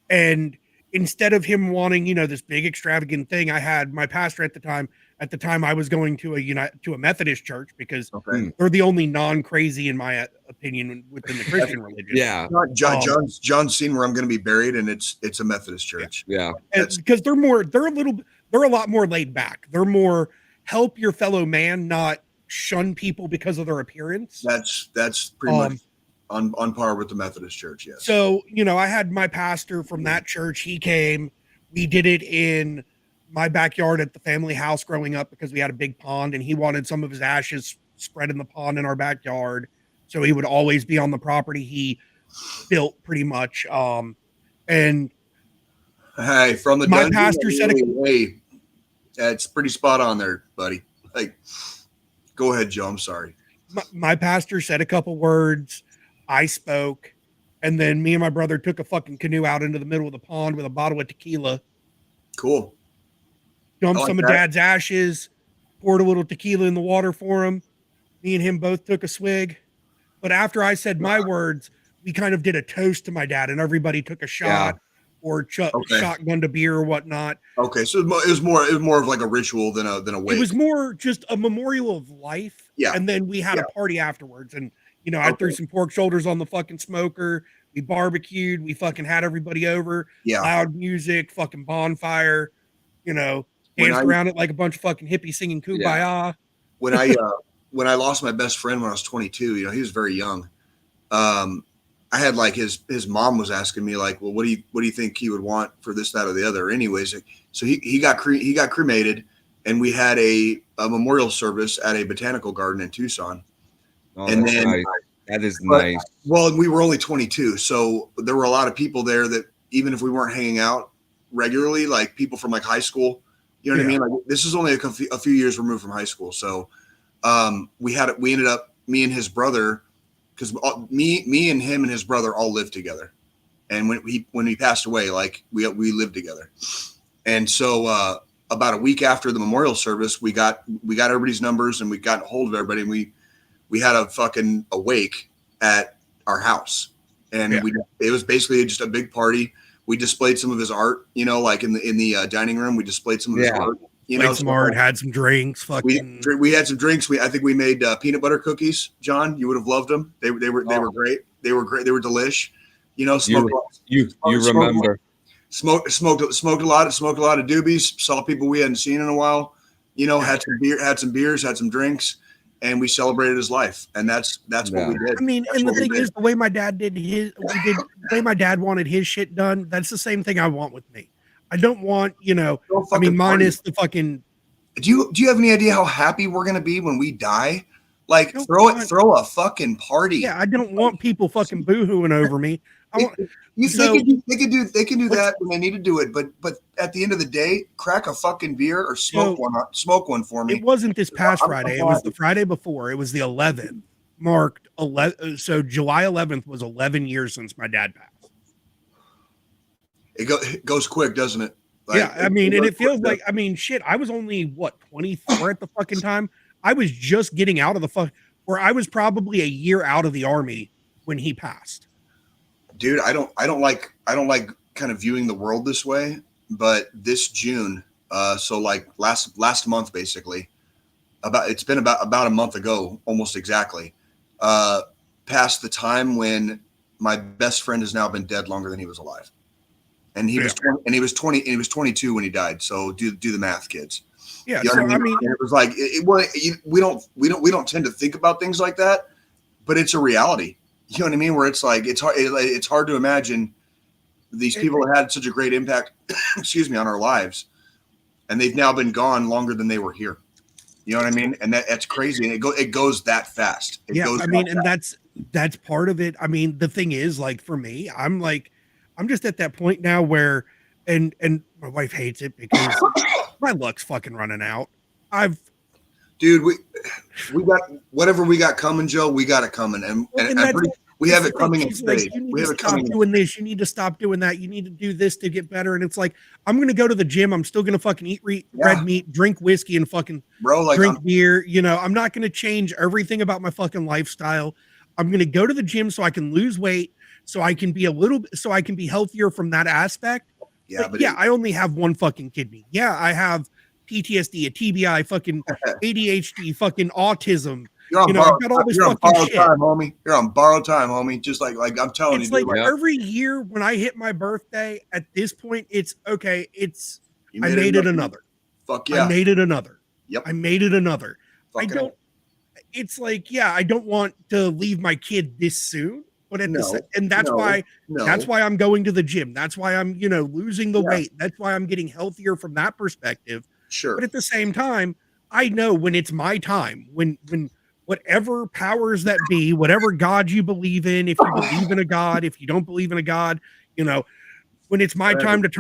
And instead of him wanting this big extravagant thing, I had my pastor at the time. At the time, I was going to a Methodist church because they're the only non-crazy, in my opinion, within the Christian religion. Yeah, John's seen where I'm going to be buried, and it's a Methodist church. Yeah, because they're a lot more laid back. They're more help your fellow man, not shun people because of their appearance. That's pretty much on par with the Methodist church. Yes. So I had my pastor from that church. He came. We did it in my backyard at the family house growing up because we had a big pond, and he wanted some of his ashes spread in the pond in our backyard. So he would always be on the property he built pretty much. And hey, from the my pastor said, hey, it's pretty spot on there, buddy. Like, go ahead, Joe. I'm sorry. My pastor said a couple words. I spoke, and then me and my brother took a fucking canoe out into the middle of the pond with a bottle of tequila. Cool. Dumped some of Dad's ashes, poured a little tequila in the water for him. Me and him both took a swig. But after I said my words, we kind of did a toast to my dad, and everybody took a shot or shotgunned a beer or whatnot. Okay, so it was more of like a ritual than a wake. It was more just a memorial of life. Yeah, and then we had a party afterwards, and I threw some pork shoulders on the fucking smoker. We barbecued. We fucking had everybody over. Yeah, loud music, fucking bonfire. Danced around it like a bunch of fucking hippies singing Kumbaya. When I lost my best friend when I was 22, he was very young. I had like his mom was asking me like, well, what do you think he would want for this, that, or the other? Anyways, so he got cremated, and we had a memorial service at a botanical garden in Tucson. Oh, and then nice. That is nice. Well, we were only 22, so there were a lot of people there that even if we weren't hanging out regularly, like people from like high school, you know what I mean? Like this is only a few years removed from high school, so we ended up, me and his brother. Because me and him and his brother all lived together, and when he passed away, like we lived together, and so about a week after the memorial service, we got everybody's numbers and we got a hold of everybody, and we had a wake at our house, and it was basically just a big party. We displayed some of his art, like in the dining room, we displayed some of his art. Some art, had some drinks. We had some drinks. I think we made peanut butter cookies. John, you would have loved them. They were great. They were great. They were delish. You remember? Smoked a lot of doobies. Saw people we hadn't seen in a while. Had some beers, had some drinks, and we celebrated his life. And that's what we did. I mean, and the thing is, the way my dad the way my dad wanted his shit done. That's the same thing I want with me. I don't want, minus the fucking. Do you have any idea how happy we're gonna be when we die? Like throw a fucking party. Yeah, I don't want people fucking boohooing over me. They can do that when they need to do it, but at the end of the day, crack a fucking beer or smoke one for me. It wasn't this past Friday. It was the Friday before. It was the 11th. Marked 11. So July 11th was 11 years since my dad passed. It goes quick, doesn't it? It feels like, shit, I was only 24 at the fucking time. I was just getting out of or I was probably a year out of the army when he passed. Dude, I don't like kind of viewing the world this way, but this June, so like last month, basically, it's been about a month ago, almost exactly, past the time when my best friend has now been dead longer than he was alive. And he was 20, and he was 22 when he died. So do the math, kids. Yeah. You know what I mean? And it was like we don't tend to think about things like that, but it's a reality. You know what I mean? Where it's like it's hard to imagine these people that had such a great impact, on our lives, and they've now been gone longer than they were here. You know what I mean? And that's crazy. And it goes that fast. That's part of it. I mean, the thing is, like for me, I'm just at that point now where, and my wife hates it because my luck's fucking running out. Dude, we got whatever we got coming, Joe. We got it coming, and we have it coming in spades. We have it coming. Doing this, you need to stop doing that. You need to do this to get better. And it's like, I'm gonna go to the gym. I'm still gonna fucking eat red meat, drink whiskey, and fucking drink beer. I'm not gonna change everything about my fucking lifestyle. I'm gonna go to the gym so I can lose weight. So I can be healthier from that aspect. Yeah, I only have one fucking kidney. Yeah, I have PTSD, a TBI, fucking ADHD, fucking autism. I've got all this fucking shit. Homie. You're on borrowed time, homie. Just like I'm telling you. It's like every year when I hit my birthday, at this point, it's okay. I made it another. Fuck yeah. I made it another. Yep. I made it another. It's like, I don't want to leave my kid this soon. But that's why I'm going to the gym. That's why I'm, losing the weight. That's why I'm getting healthier from that perspective. Sure. But at the same time, I know when it's my time, when whatever powers that be, whatever God you believe in, if you believe in a God, if you don't believe in a God, when it's my time to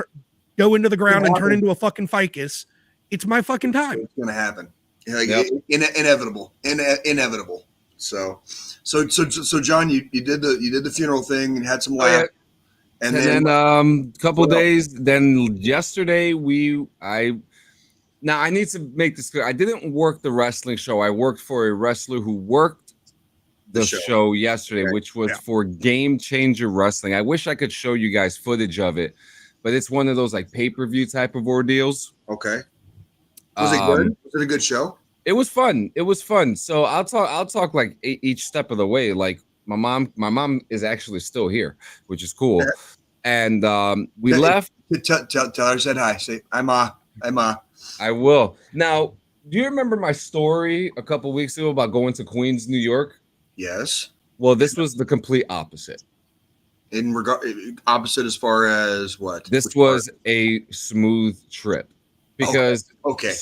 go into the ground and turn into a fucking ficus, it's my fucking time. It's going to happen. Inevitable. So John, you did the funeral thing and had some laugh. And then a couple days. Then yesterday I need to make this clear. I didn't work the wrestling show. I worked for a wrestler who worked the show yesterday, which was for Game Changer Wrestling. I wish I could show you guys footage of it, but it's one of those like pay-per-view type of ordeals. Okay. Was it good? Was it a good show? It was fun. It was fun. So I'll talk like each step of the way. Like my mom is actually still here, which is cool. Yeah. And we left. Tell her I said hi. Say I'm I will. Now, do you remember my story a couple weeks ago about going to Queens, New York? Yes. Well, this was the complete opposite. Opposite as far as what? This was a smooth trip. Because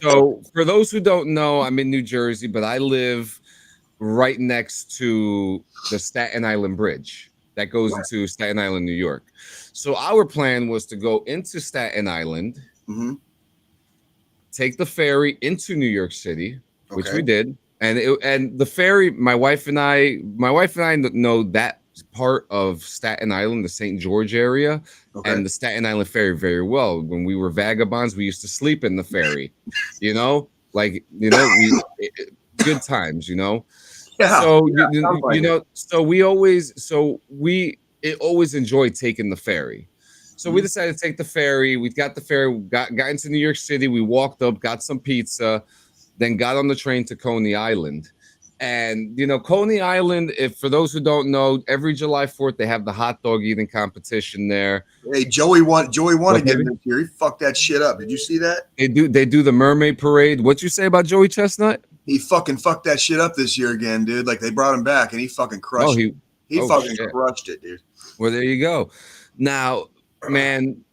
So for those who don't know, I'm in New Jersey, but I live right next to the Staten Island Bridge that goes into Staten Island, New York. So our plan was to go into Staten Island, take the ferry into New York City, which we did, and the ferry. My wife and I know that part of Staten Island, the St. George area, and the Staten Island ferry very well. When we were vagabonds, we used to sleep in the ferry, good times, Yeah. So we always enjoyed taking the ferry. So we decided to take the ferry. We got the ferry, got into New York City. We walked up, got some pizza, then got on the train to Coney Island. And, Coney Island, if for those who don't know, every July 4th, they have the hot dog eating competition there. Hey, Joey won again this year. He fucked that shit up. Did you see that? They do the mermaid parade. What'd you say about Joey Chestnut? He fucking fucked that shit up this year again, dude. Like, they brought him back, and he fucking crushed it. He fucking crushed it, dude. Well, there you go. Now, man,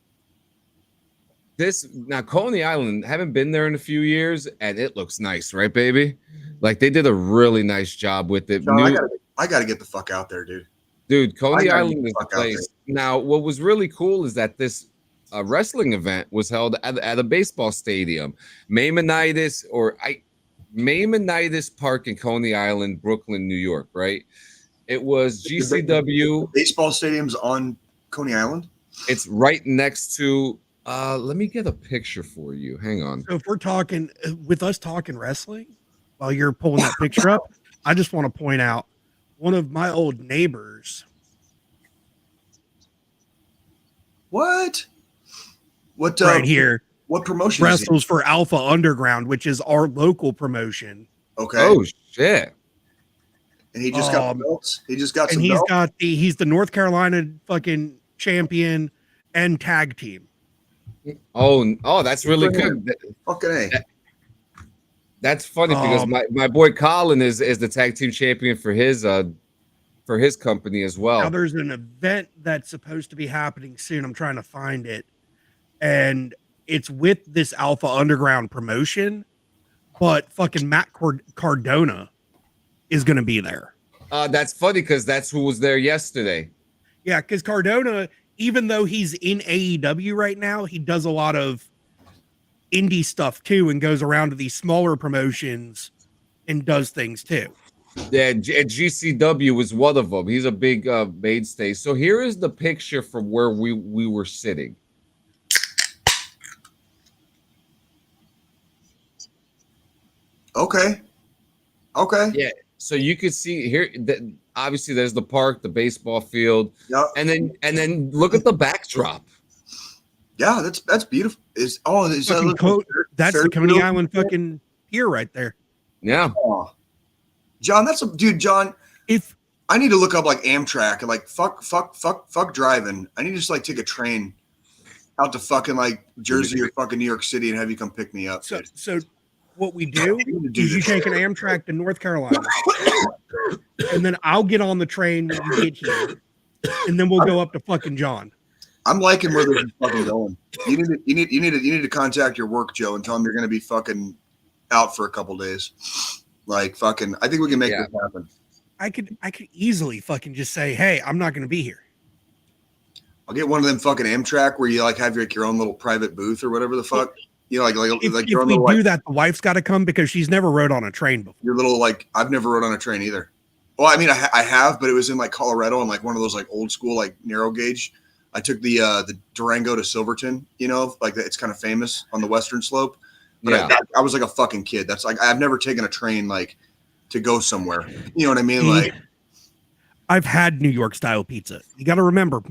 Coney Island, haven't been there in a few years, and it looks nice, right, baby? Like, they did a really nice job with it. John, I gotta get the fuck out there, dude. Dude, Coney Island is the place. Now, what was really cool is that this wrestling event was held at a baseball stadium, Maimonides Park in Coney Island, Brooklyn, New York, right? It was GCW. Baseball stadium's on Coney Island? It's right next to, let me get a picture for you. Hang on. So if we're talking, with us talking wrestling, while you're pulling that picture up, I just want to point out one of my old neighbors. What right here? What promotion? Wrestles for Alpha Underground, which is our local promotion. Okay. Oh shit! And he just got belts. He just got some belts. He's the North Carolina fucking champion and tag team. Oh, that's really good. Fucking A. That's funny because my boy Colin is the tag team champion for his company as well. Now there's an event that's supposed to be happening soon. I'm trying to find it, and it's with this Alpha Underground promotion, but fucking Matt Cardona is going to be there. That's funny because that's who was there yesterday. Yeah, because Cardona, even though he's in AEW right now, he does a lot of indie stuff too and goes around to these smaller promotions and does things too. Yeah, GCW was one of them. He's a big mainstay. So here is the picture from where we were sitting. Okay. Yeah. So you could see here that obviously there's the park, the baseball field, and then look at the backdrop. Yeah, that's beautiful. That's the Coney Island fucking pier right there. Yeah. Oh. John, John, if I need to look up like Amtrak and like fuck driving. I need to just like take a train out to fucking like Jersey or fucking New York City and have you come pick me up. So what we do is you take an Amtrak to North Carolina and then I'll get on the train when you get here and then we'll go up to fucking John. I'm liking where this is fucking going. You need to contact your work, Joe, and tell them you're going to be fucking out for a couple days. Like fucking, I think we can make this happen. I could easily fucking just say, hey, I'm not going to be here. I'll get one of them fucking Amtrak where you like have your own little private booth or whatever the fuck. You know, like if your own we little, do that, the wife's got to come because she's never rode on a train before. Your little I've never rode on a train either. Well, I mean, I have, but it was in like Colorado and like one of those like old school like narrow gauge. I took the Durango to Silverton, like it's kind of famous on the western slope. But I was like a fucking kid. That's like I've never taken a train like to go somewhere. You know what I mean? Like I've had New York style pizza. You got to remember,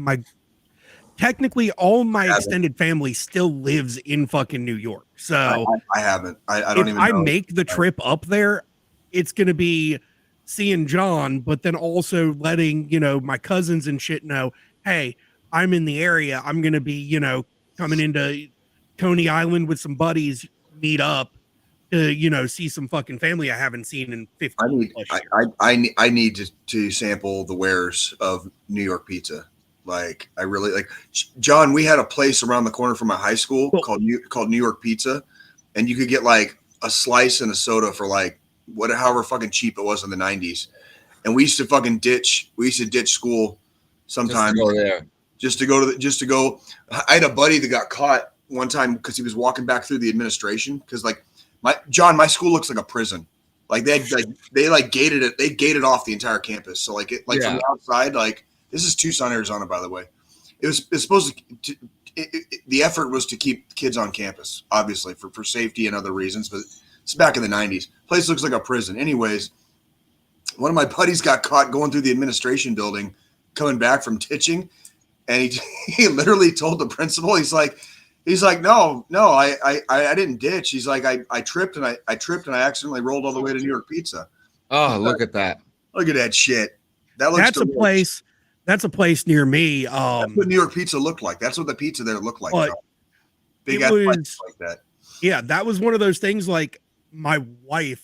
technically all my extended family still lives in fucking New York. So I haven't. I don't even know. I make the trip up there, it's going to be seeing John, but then also letting, my cousins and shit know, hey, I'm in the area. I'm going to be, coming into Coney Island with some buddies, meet up to, see some fucking family I haven't seen in 15 plus years. I need to sample the wares of New York pizza. Like, I really like, John, we had a place around the corner from my high school called New York Pizza, and you could get like a slice and a soda for like however fucking cheap it was in the 90s. And we used to ditch school sometimes just to go. I had a buddy that got caught one time because he was walking back through the administration, because like my school looks like a prison. Like they gated it. They gated off the entire campus. So from the outside, like, this is Tucson, Arizona, by the way. It's supposed to the effort was to keep kids on campus, obviously for safety and other reasons, but it's back in the 90s. Place looks like a prison. Anyways, one of my buddies got caught going through the administration building, coming back from ditching, and he literally told the principal, he's like, no, I didn't ditch. He's like, I tripped and I accidentally rolled all the way to New York Pizza. Oh, look at that! Look at that shit. That's a place. That's a place near me. That's what New York pizza looked like. That's what the pizza there looked like. Big ass places like that. Yeah, that was one of those things. Like, my wife,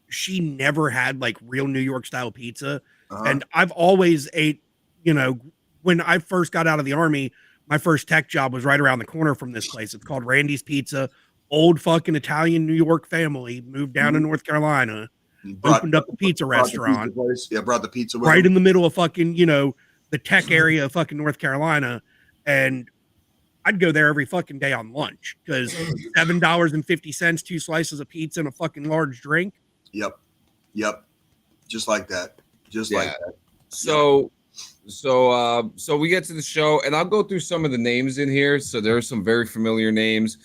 she never had like real New York style pizza, and I've always ate. When I first got out of the Army, my first tech job was right around the corner from this place. It's called Randy's Pizza. Old fucking Italian New York family moved down to North Carolina, opened up a pizza restaurant. Brought the pizza right in the middle of fucking the tech area of fucking North Carolina, and I'd go there every fucking day on lunch because $7.50, 2 slices of pizza and a fucking large drink. Yep. Just like that. Like that. So we get to the show, and I'll go through some of the names in here. So there are some very familiar names.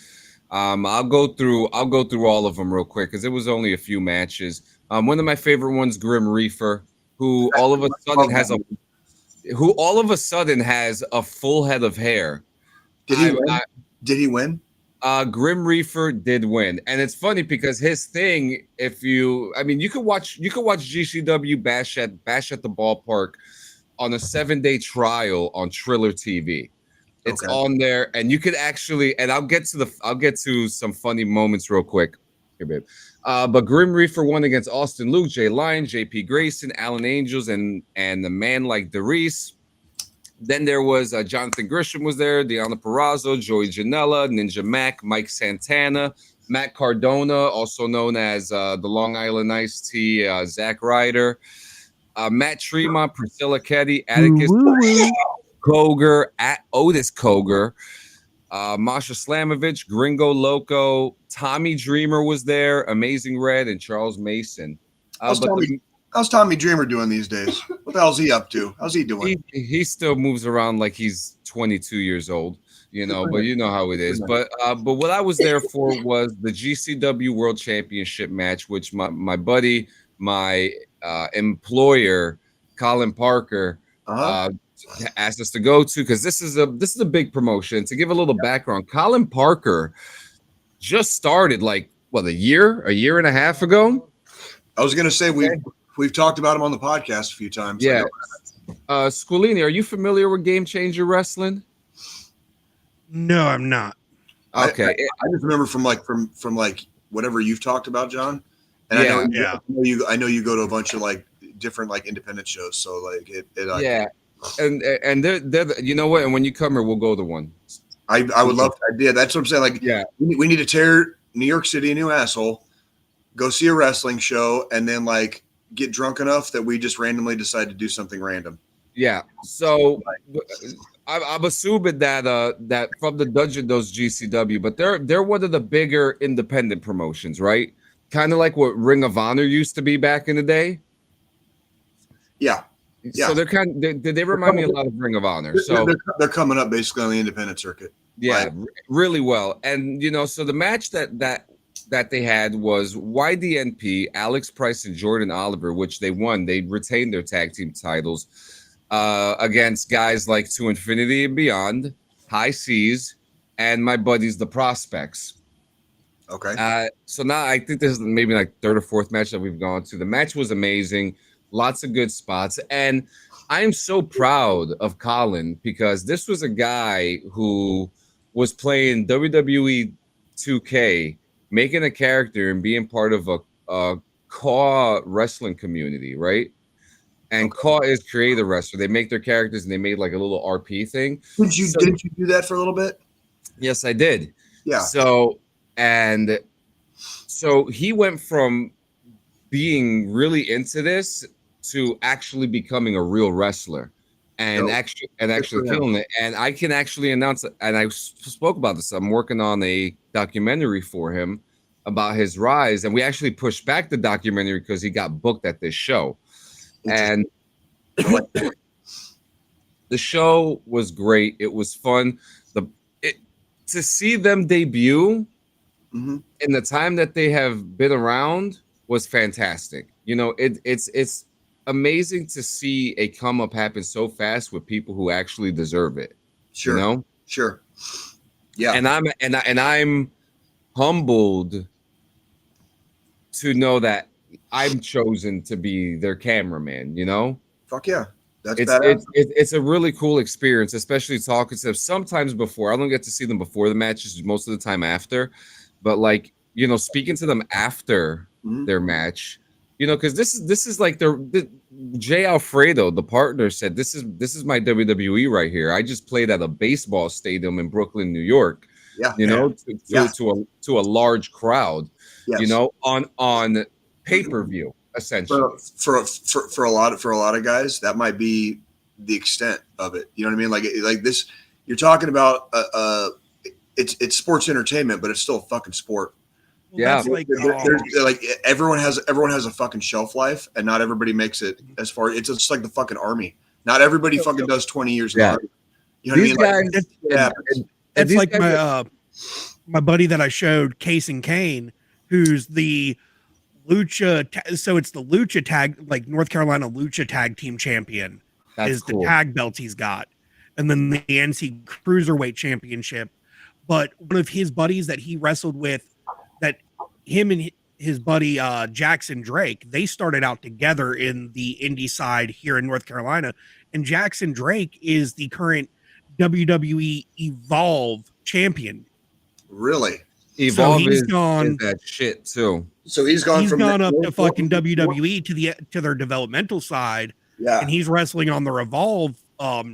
I'll go through all of them real quick because it was only a few matches. One of my favorite ones, Grim Reaper, who all of a sudden has a full head of hair. Did he win? Grim Reaper did win, and it's funny because his thing. You could watch GCW Bash at the Ballpark on a 7-day trial on Triller TV. It's on there, and you could actually. And I'll get to some funny moments real quick. Here, babe. But Grim Reaper won against Austin Luke, Jay Lyons, JP Grayson, Alan Angels, and the man like DeReese. Then there was Jonathan Grisham was there, Deanna Purrazzo, Joey Janela, Ninja Mac, Mike Santana, Matt Cardona, also known as the Long Island Iced Tea, Zach Ryder, Matt Tremont, Priscilla Ketty, Atticus Koger, Otis Koger, Masha Slamovich, Gringo Loco, Tommy Dreamer was there, Amazing Red, and Charles Mason. How's Tommy Dreamer doing these days? What the hell's he up to? How's he doing? He still moves around like he's 22 years old, but you know how it is. But what I was there for was the GCW World Championship match, which my buddy, my employer, Colin Parker, asked us to go to, because this is a big promotion. To give a little background, Colin Parker just started like a year and a half ago. I was gonna say we've talked about him on the podcast a few times. Yeah. Squilini, are you familiar with Game Changer Wrestling? No, I'm not. Okay. I just remember from whatever you've talked about, John. And I know you go to a bunch of like different like independent shows. So like and they're you know what? And when you come here, we'll go to one. I would love to. Yeah, that's what I'm saying. Like, we need to tear New York City a new asshole, go see a wrestling show, and then like get drunk enough that we just randomly decide to do something random. Yeah. So I'm assuming that from the Dungeon Dose GCW, but they're one of the bigger independent promotions, right? Kind of like what Ring of Honor used to be back in the day. Yeah. So they're they remind me a lot of Ring of Honor. So they're coming up basically on the independent circuit. Yeah, really well. And so the match that that they had was YDNP, Alex Price and Jordan Oliver, which they won. They retained their tag team titles against guys like To Infinity and Beyond, High Seas, and my buddies, the Prospects. Okay. So now I think this is maybe like third or fourth match that we've gone to. The match was amazing, lots of good spots, and I am so proud of Colin because this was a guy who was playing WWE 2K, making a character and being part of a CAW wrestling community, right? And CAW is creative wrestler. They make their characters and they made like a little RP thing. Didn't you do that for a little bit? Yes, I did. Yeah. So he went from being really into this to actually becoming a real wrestler and actually killing it. And I can actually announce, and I spoke about this, I'm working on a documentary for him about his rise, and we actually pushed back the documentary because he got booked at this show. And the show was great. It was fun. To see them debut in the time that they have been around was fantastic. You know, it's amazing to see a come up happen so fast with people who actually deserve it. Sure. You know? Sure. Yeah. And I'm humbled to know that I'm chosen to be their cameraman, you know? Fuck yeah. It's a really cool experience, especially talking to them sometimes before. I don't get to see them before the matches, most of the time after. But like, you know, speaking to them after their match, you know, because this is like the Jay Alfredo, the partner, said this is my WWE right here. I just played at a baseball stadium in Brooklyn, New York. Yeah. You know, to a large crowd. Yes. You know, on pay-per-view. Essentially, for a lot of guys, that might be the extent of it. You know what I mean? Like this, you're talking about it's sports entertainment, but it's still a fucking sport. Yeah, like everyone has a fucking shelf life, and not everybody makes it as far. It's just like the fucking army. Not everybody fucking does 20 years. Yeah, you know what I mean? It's like my buddy that I showed, Case and Kane, who's the Lucha, so it's the Lucha tag, like North Carolina Lucha tag team champion. That's cool. The tag belts he's got, and then the NC Cruiserweight Championship. But one of his buddies that he wrestled with, that him and his buddy Jackson Drake, they started out together in the indie side here in North Carolina, and Jackson Drake is the current WWE Evolve champion. Really? Evolve so is that shit too. So he's gone up to fucking WWE to their developmental side. Yeah. And he's wrestling on the Revolve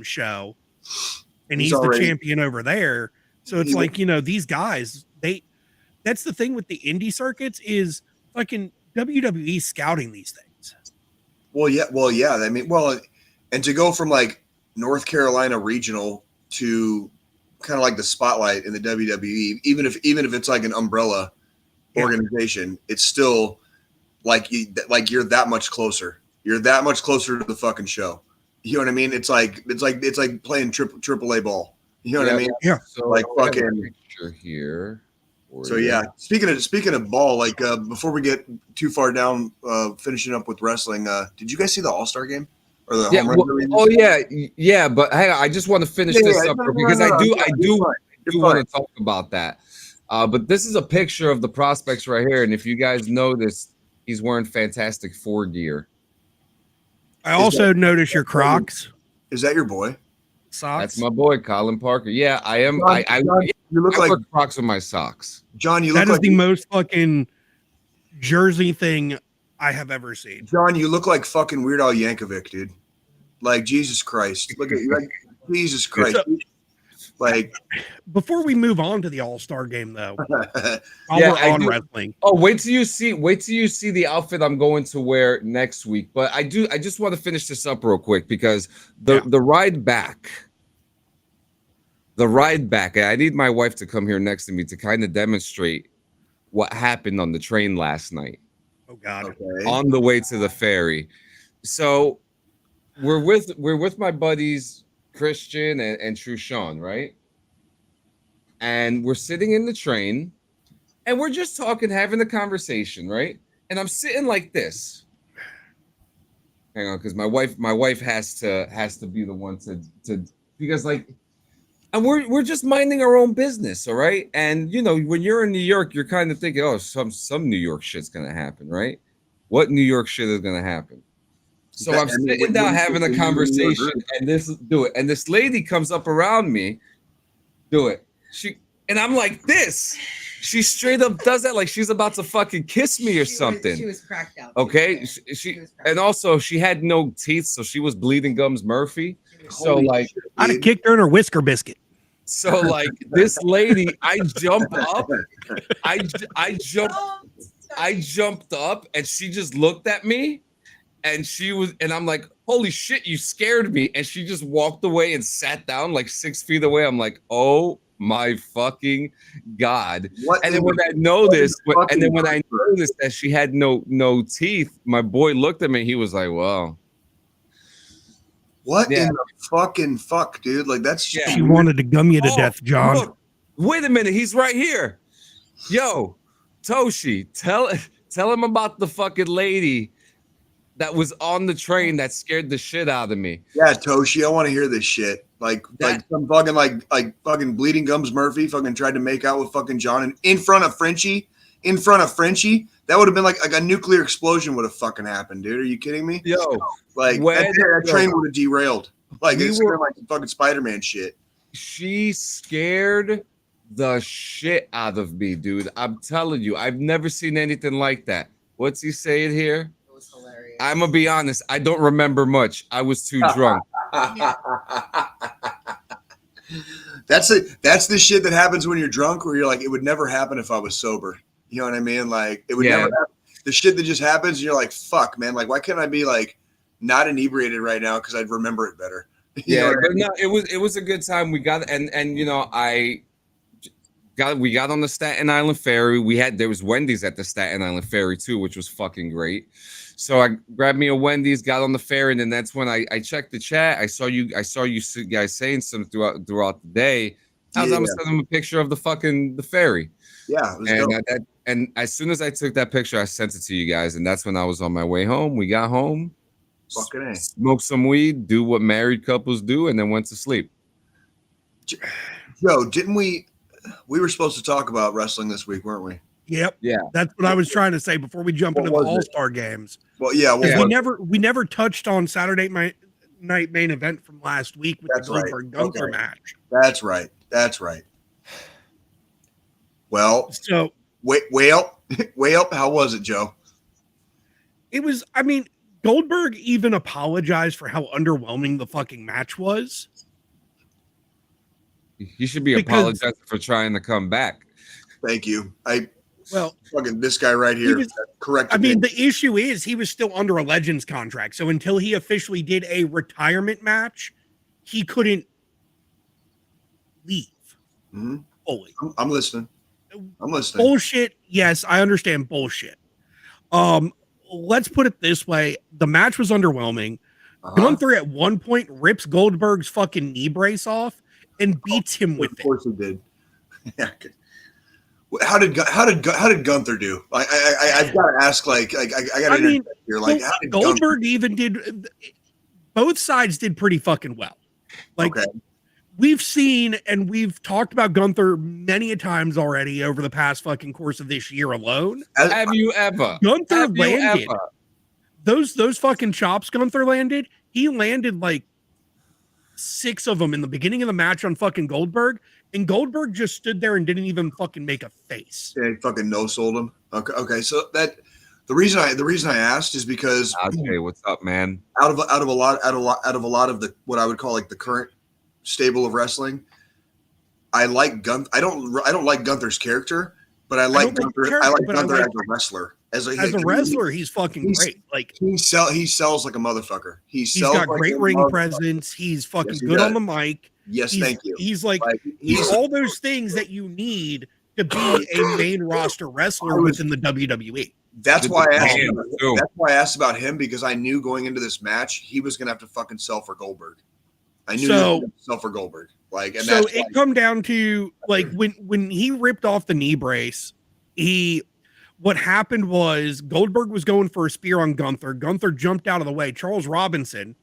show. And he's the champion over there. So it's like, you know, these guys, that's the thing with the indie circuits is fucking WWE scouting these things. Well, yeah. I mean, and to go from like North Carolina regional to kind of like the spotlight in the WWE, even if it's like an umbrella organization, it's still like you're that much closer. You're that much closer to the fucking show. You know what I mean? It's like playing triple A ball. You know what I mean? Yeah. So like fucking picture here. So yeah, speaking of ball, like before we get too far down, finishing up with wrestling, did you guys see the All-Star game or the home run? Yeah. But hang on, I just want to finish this up because I do want to talk about that. But this is a picture of the Prospects right here, and if you guys notice, he's wearing Fantastic Four gear. I also notice your Crocs. Is that your boy? Socks? That's my boy, Colin Parker. Yeah, I am. John, you look like Crocs with my socks. John, you look like the most fucking Jersey thing I have ever seen. John, you look like fucking Weird Al Yankovic, dude. Like Jesus Christ. Look at you, like Jesus Christ. Like before we move on to the All-Star game, though, wrestling. Oh, wait till you see the outfit I'm going to wear next week. But I just want to finish this up real quick because the ride back. I need my wife to come here next to me to kind of demonstrate what happened on the train last night. Oh God! Okay. On the way to the ferry. So we're with my buddies Christian and True Sean, right? And we're sitting in the train, And we're just talking, having a conversation, right? And I'm sitting like this. Hang on, because my wife has to be the one to because like, and we're just minding our own business, all right? And you know, when you're in New York, you're kind of thinking, oh, some New York shit's gonna happen, right? What New York shit is gonna happen? So I'm sitting down having a conversation, and this lady comes up around me, and I'm like this. She straight up does that like she's about to fucking kiss me or something. She was cracked out. Okay, she and also she had no teeth, so she was bleeding gums Murphy. So like, I'd have kicked her in her whisker biscuit. So like this lady, I jumped up, I jumped up, and she just looked at me, and I'm like, holy shit, you scared me, and she just walked away and sat down like 6 feet away. I'm like, oh my fucking God. And then when I noticed that she had no teeth, my boy looked at me, he was like, wow. What in the fucking fuck, dude? Like that's she wanted to gum you to death, John. Look, wait a minute, he's right here. Yo, Toshi, tell him about the fucking lady that was on the train that scared the shit out of me. Yeah, Toshi, I want to hear this shit. Like some fucking like fucking Bleeding Gums Murphy fucking tried to make out with fucking John and in front of Frenchie. That would have been like a nuclear explosion would have fucking happened, dude. Are you kidding me? Yo, like that train would have derailed. Like it's like fucking Spider-Man shit. She scared the shit out of me, dude. I'm telling you, I've never seen anything like that. What's he saying here? It was hilarious. I'm gonna be honest, I don't remember much. I was too drunk. That's the shit that happens when you're drunk, where you're like, it would never happen if I was sober. You know what I mean? Like it would never happen. The shit that just happens, you're like, fuck, man. Like, why can't I be like not inebriated right now? Because I'd remember it better. No, it was a good time. We got and you know, we got on the Staten Island ferry. There was Wendy's at the Staten Island ferry too, which was fucking great. So I grabbed me a Wendy's, got on the ferry, and then that's when I checked the chat. I saw you guys saying something throughout the day. I was gonna send them a picture of the ferry. Yeah, and as soon as I took that picture, I sent it to you guys, and that's when I was on my way home. We got home, smoked some weed, do what married couples do, and then went to sleep. Joe, didn't we were supposed to talk about wrestling this week, weren't we? Yep. Yeah. That's what I was trying to say before we jump into the All-Star games. Well, yeah. We never touched on Saturday night main event from last week with the Goldberg Gunther match. That's right. Well, so way up. How was it, Joe? It was, I mean, Goldberg even apologized for how underwhelming the fucking match was. He should be apologizing for trying to come back. Thank you. Fucking this guy right here. Correct. I mean, the issue is he was still under a Legends contract. So until he officially did a retirement match, he couldn't leave. Mm-hmm. Fully. I'm listening. Bullshit. Yes, I understand bullshit. Let's put it this way. The match was underwhelming. Gunther at one point rips Goldberg's fucking knee brace off and beats him with it. Of course he did. Yeah. How did Gunther do? I've got to ask. I got to here. Like, how did Goldberg even did? Both sides did pretty fucking well. Like, we've seen and we've talked about Gunther many a times already over the past fucking course of this year alone. Have you ever? Gunther landed those fucking chops. Gunther landed. He landed like 6 of them in the beginning of the match on fucking Goldberg. And Goldberg just stood there and didn't even fucking make a face. Yeah, he fucking no-sold him. Okay. So that the reason I asked is because okay, what's up, man? Out of a lot of the what I would call like the current stable of wrestling, I like I don't like Gunther's character, but I like Gunther. I like Gunther as a wrestler. As a wrestler, he's fucking great. Like he sells like a motherfucker. He's got great ring presence. He's fucking good on the mic. Yes, thank you. He's he's all those things that you need to be a main roster wrestler within the WWE. That's why I asked about him, because I knew going into this match he was gonna have to fucking sell for Goldberg. I knew he was gonna sell for Goldberg. Like, and so it come down to like when he ripped off the knee brace, What happened was Goldberg was going for a spear on Gunther. Gunther jumped out of the way. Charles Robinson.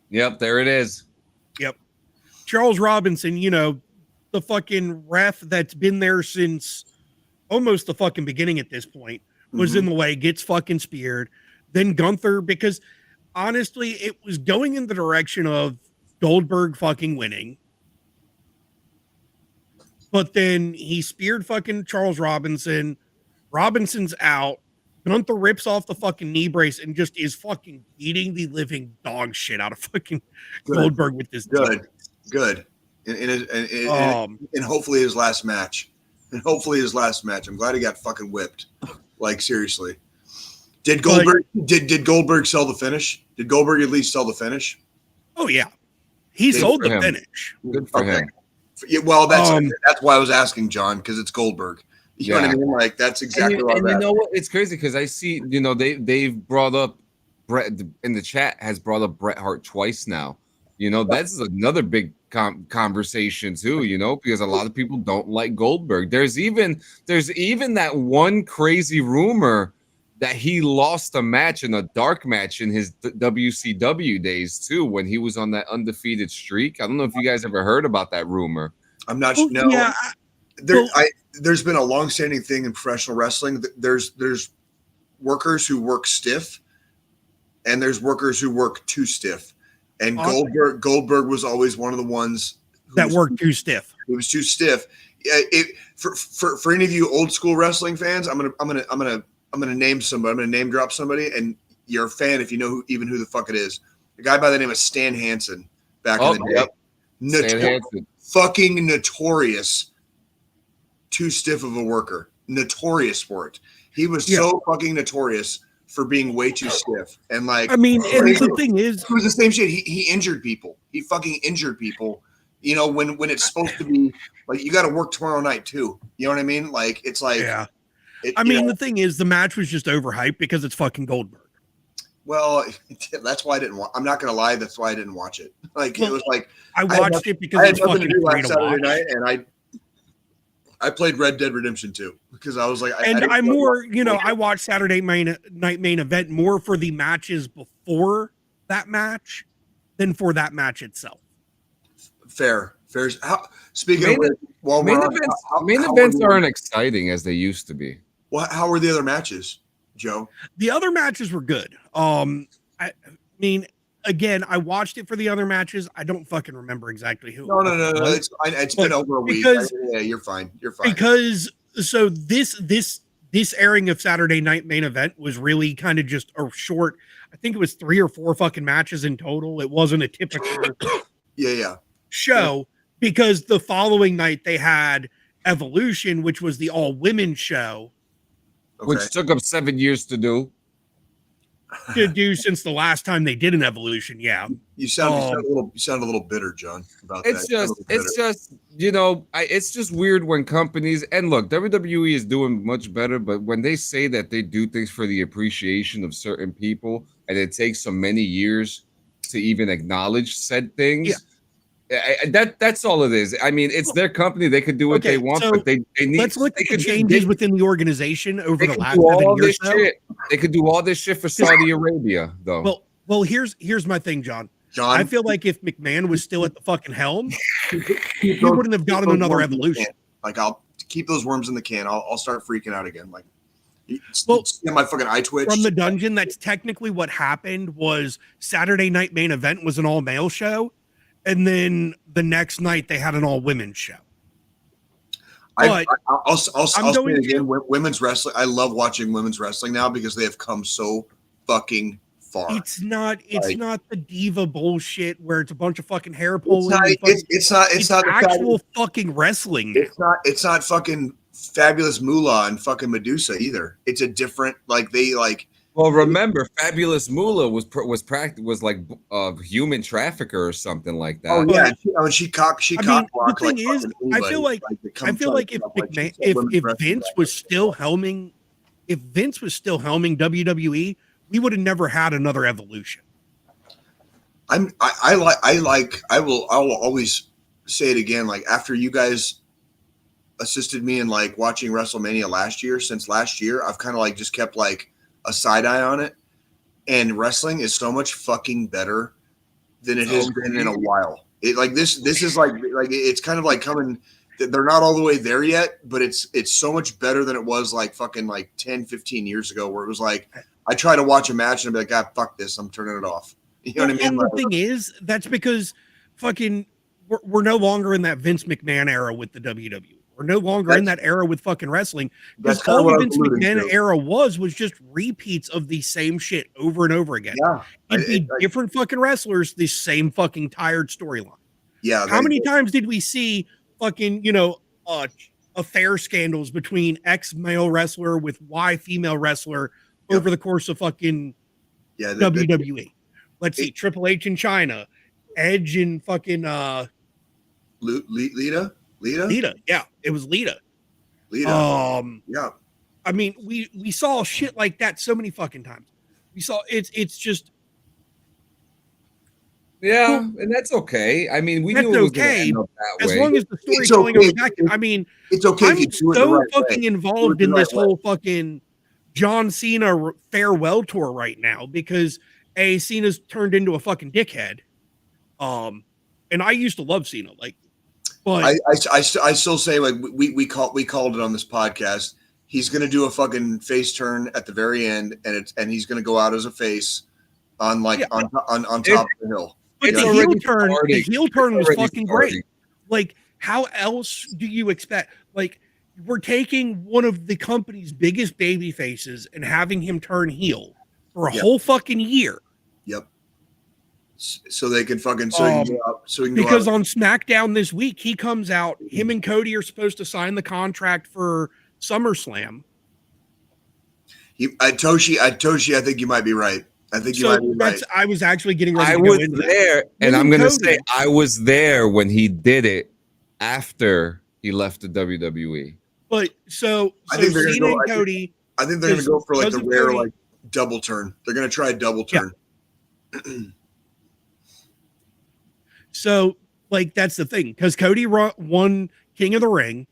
Yep, there it is. Yep. Charles Robinson, the fucking ref that's been there since almost the fucking beginning at this point, was in the way, gets fucking speared. Then Gunther, because honestly, it was going in the direction of Goldberg fucking winning. But then he speared fucking Charles Robinson. Robinson's out. Gunther rips off the fucking knee brace and just is fucking beating the living dog shit out of fucking Goldberg with this. Good. And hopefully his last match. I'm glad he got fucking whipped. Like, seriously. Did Goldberg sell the finish? Did Goldberg at least sell the finish? Oh yeah. He sold the finish. Good for him. Yeah, well, that's why I was asking, John, because it's Goldberg. You know what I mean? Like, that's exactly what you know what? It's crazy because I see, they've brought up Bret in the chat has brought up Bret Hart twice now. That's another big conversation too, because a lot of people don't like Goldberg. There's even that one crazy rumor that he lost a match in a dark match in his WCW days too, when he was on that undefeated streak. I don't know if you guys ever heard about that rumor. I'm not sure. No, yeah, there's been a long-standing thing in professional wrestling. There's workers who work stiff, and there's workers who work too stiff. And Goldberg was always one of the ones that worked too stiff. It was too stiff. For any of you old school wrestling fans, I'm gonna name somebody. I'm gonna name drop somebody, and you're a fan if you know who the fuck it is. A guy by the name of Stan Hansen back in the day. Stan Hansen. Fucking notorious. Too stiff of a worker. Notorious for it. He was so fucking notorious for being way too stiff. And like, I mean, and the thing is, it was the same shit. He injured people. He fucking injured people. When it's supposed to be like, you got to work tomorrow night too. You know what I mean? Like, it's like, yeah. The thing is, the match was just overhyped because it's fucking Goldberg. Well, that's why I didn't. I'm not gonna lie. That's why I didn't watch it. Like, it was like I watched it because it's fucking free to watch. Night, and I played Red Dead Redemption 2 because I was like, I watched Saturday Night Main Event more for the matches before that match than for that match itself. Fair. Speaking of main events aren't exciting as they used to be. Well, how were the other matches, Joe? The other matches were good. I mean, again, I watched it for the other matches. I don't fucking remember exactly who. No. It's been over a week. Yeah, you're fine. Because so this airing of Saturday Night Main Event was really kind of just a short. I think it was 3 or 4 fucking matches in total. It wasn't a typical show because the following night they had Evolution, which was the all women show, which took them 7 years to do. Since the last time they did an Evolution. Yeah, you sound a little bitter, John, about it's that. It's just weird when companies, and look, WWE is doing much better, but when they say that they do things for the appreciation of certain people and it takes so many years to even acknowledge said things, that's all it is. I mean, it's their company; they could do what they want, but they need. Let's look at the changes within the organization over the last 7 years. They could do all this shit for Saudi Arabia, though. Well, here's my thing, John. I feel like if McMahon was still at the fucking helm, he wouldn't have gotten another Evolution. Like, I'll keep those worms in the can. I'll start freaking out again. Like, my fucking eye twitch from the dungeon. That's technically what happened. Was Saturday Night Main Event was an all male show. And then the next night they had an all women show. I'll say it again. Women's wrestling. I love watching women's wrestling now because they have come so fucking far. It's not the diva bullshit where it's a bunch of fucking hair pulling. It's not actual fucking wrestling. It's not fucking Fabulous Moolah and fucking Medusa either. It's a different Well, remember, Fabulous Moolah was like a human trafficker or something like that. Oh yeah, she cock. The thing is, I feel like if Vince was still helming WWE, we would have never had another Evolution. I will always say it again. Like, after you guys assisted me in like watching WrestleMania last year. Since last year, I've kind of like just kept like a side eye on it. And wrestling is so much fucking better than it has been in a while. It like this is like it's kind of like coming. They're not all the way there yet, but it's so much better than it was like fucking like 10, 15 years ago, where it was like I try to watch a match and I'd be like, God, fuck this, I'm turning it off. You know what I mean? And the thing is, that's because fucking we're no longer in that Vince McMahon era with the WWE. We're no longer in that era with fucking wrestling. Because all the Vince McMahon era was just repeats of the same shit over and over again. Yeah. It'd be different fucking wrestlers, the same fucking tired storyline. Yeah. How many times did we see fucking, affair scandals between X male wrestler with Y female wrestler over the course of fucking WWE? Let's see, Triple H in China, Edge in fucking Lita? Yeah, it was Lita. Yeah. I mean, we saw shit like that so many fucking times. We saw it's just and that's okay. I mean, we knew it was okay that as way. long as the storytelling goes back. I mean, it's okay. I'm so fucking involved in this whole fucking John Cena farewell tour right now because Cena's turned into a fucking dickhead. And I used to love Cena, like, but I still say like we called it on this podcast. He's gonna do a fucking face turn at the very end, and he's gonna go out as a face on top of the hill. But the heel turn was fucking great. Like, how else do you expect? Like, we're taking one of the company's biggest baby faces and having him turn heel for a whole fucking year. Yep. So they can fucking because on SmackDown this week he comes out. Him and Cody are supposed to sign the contract for SummerSlam. Toshi, I think you might be right. I think you might be right. I was actually getting ready. I was there, and I'm going to say I was there when he did it after he left the WWE. But so Cena and Cody. I think they're going to go for like the rare like double turn. They're going to try a double turn. Yeah. So, like, that's the thing, because Cody won King of the Ring.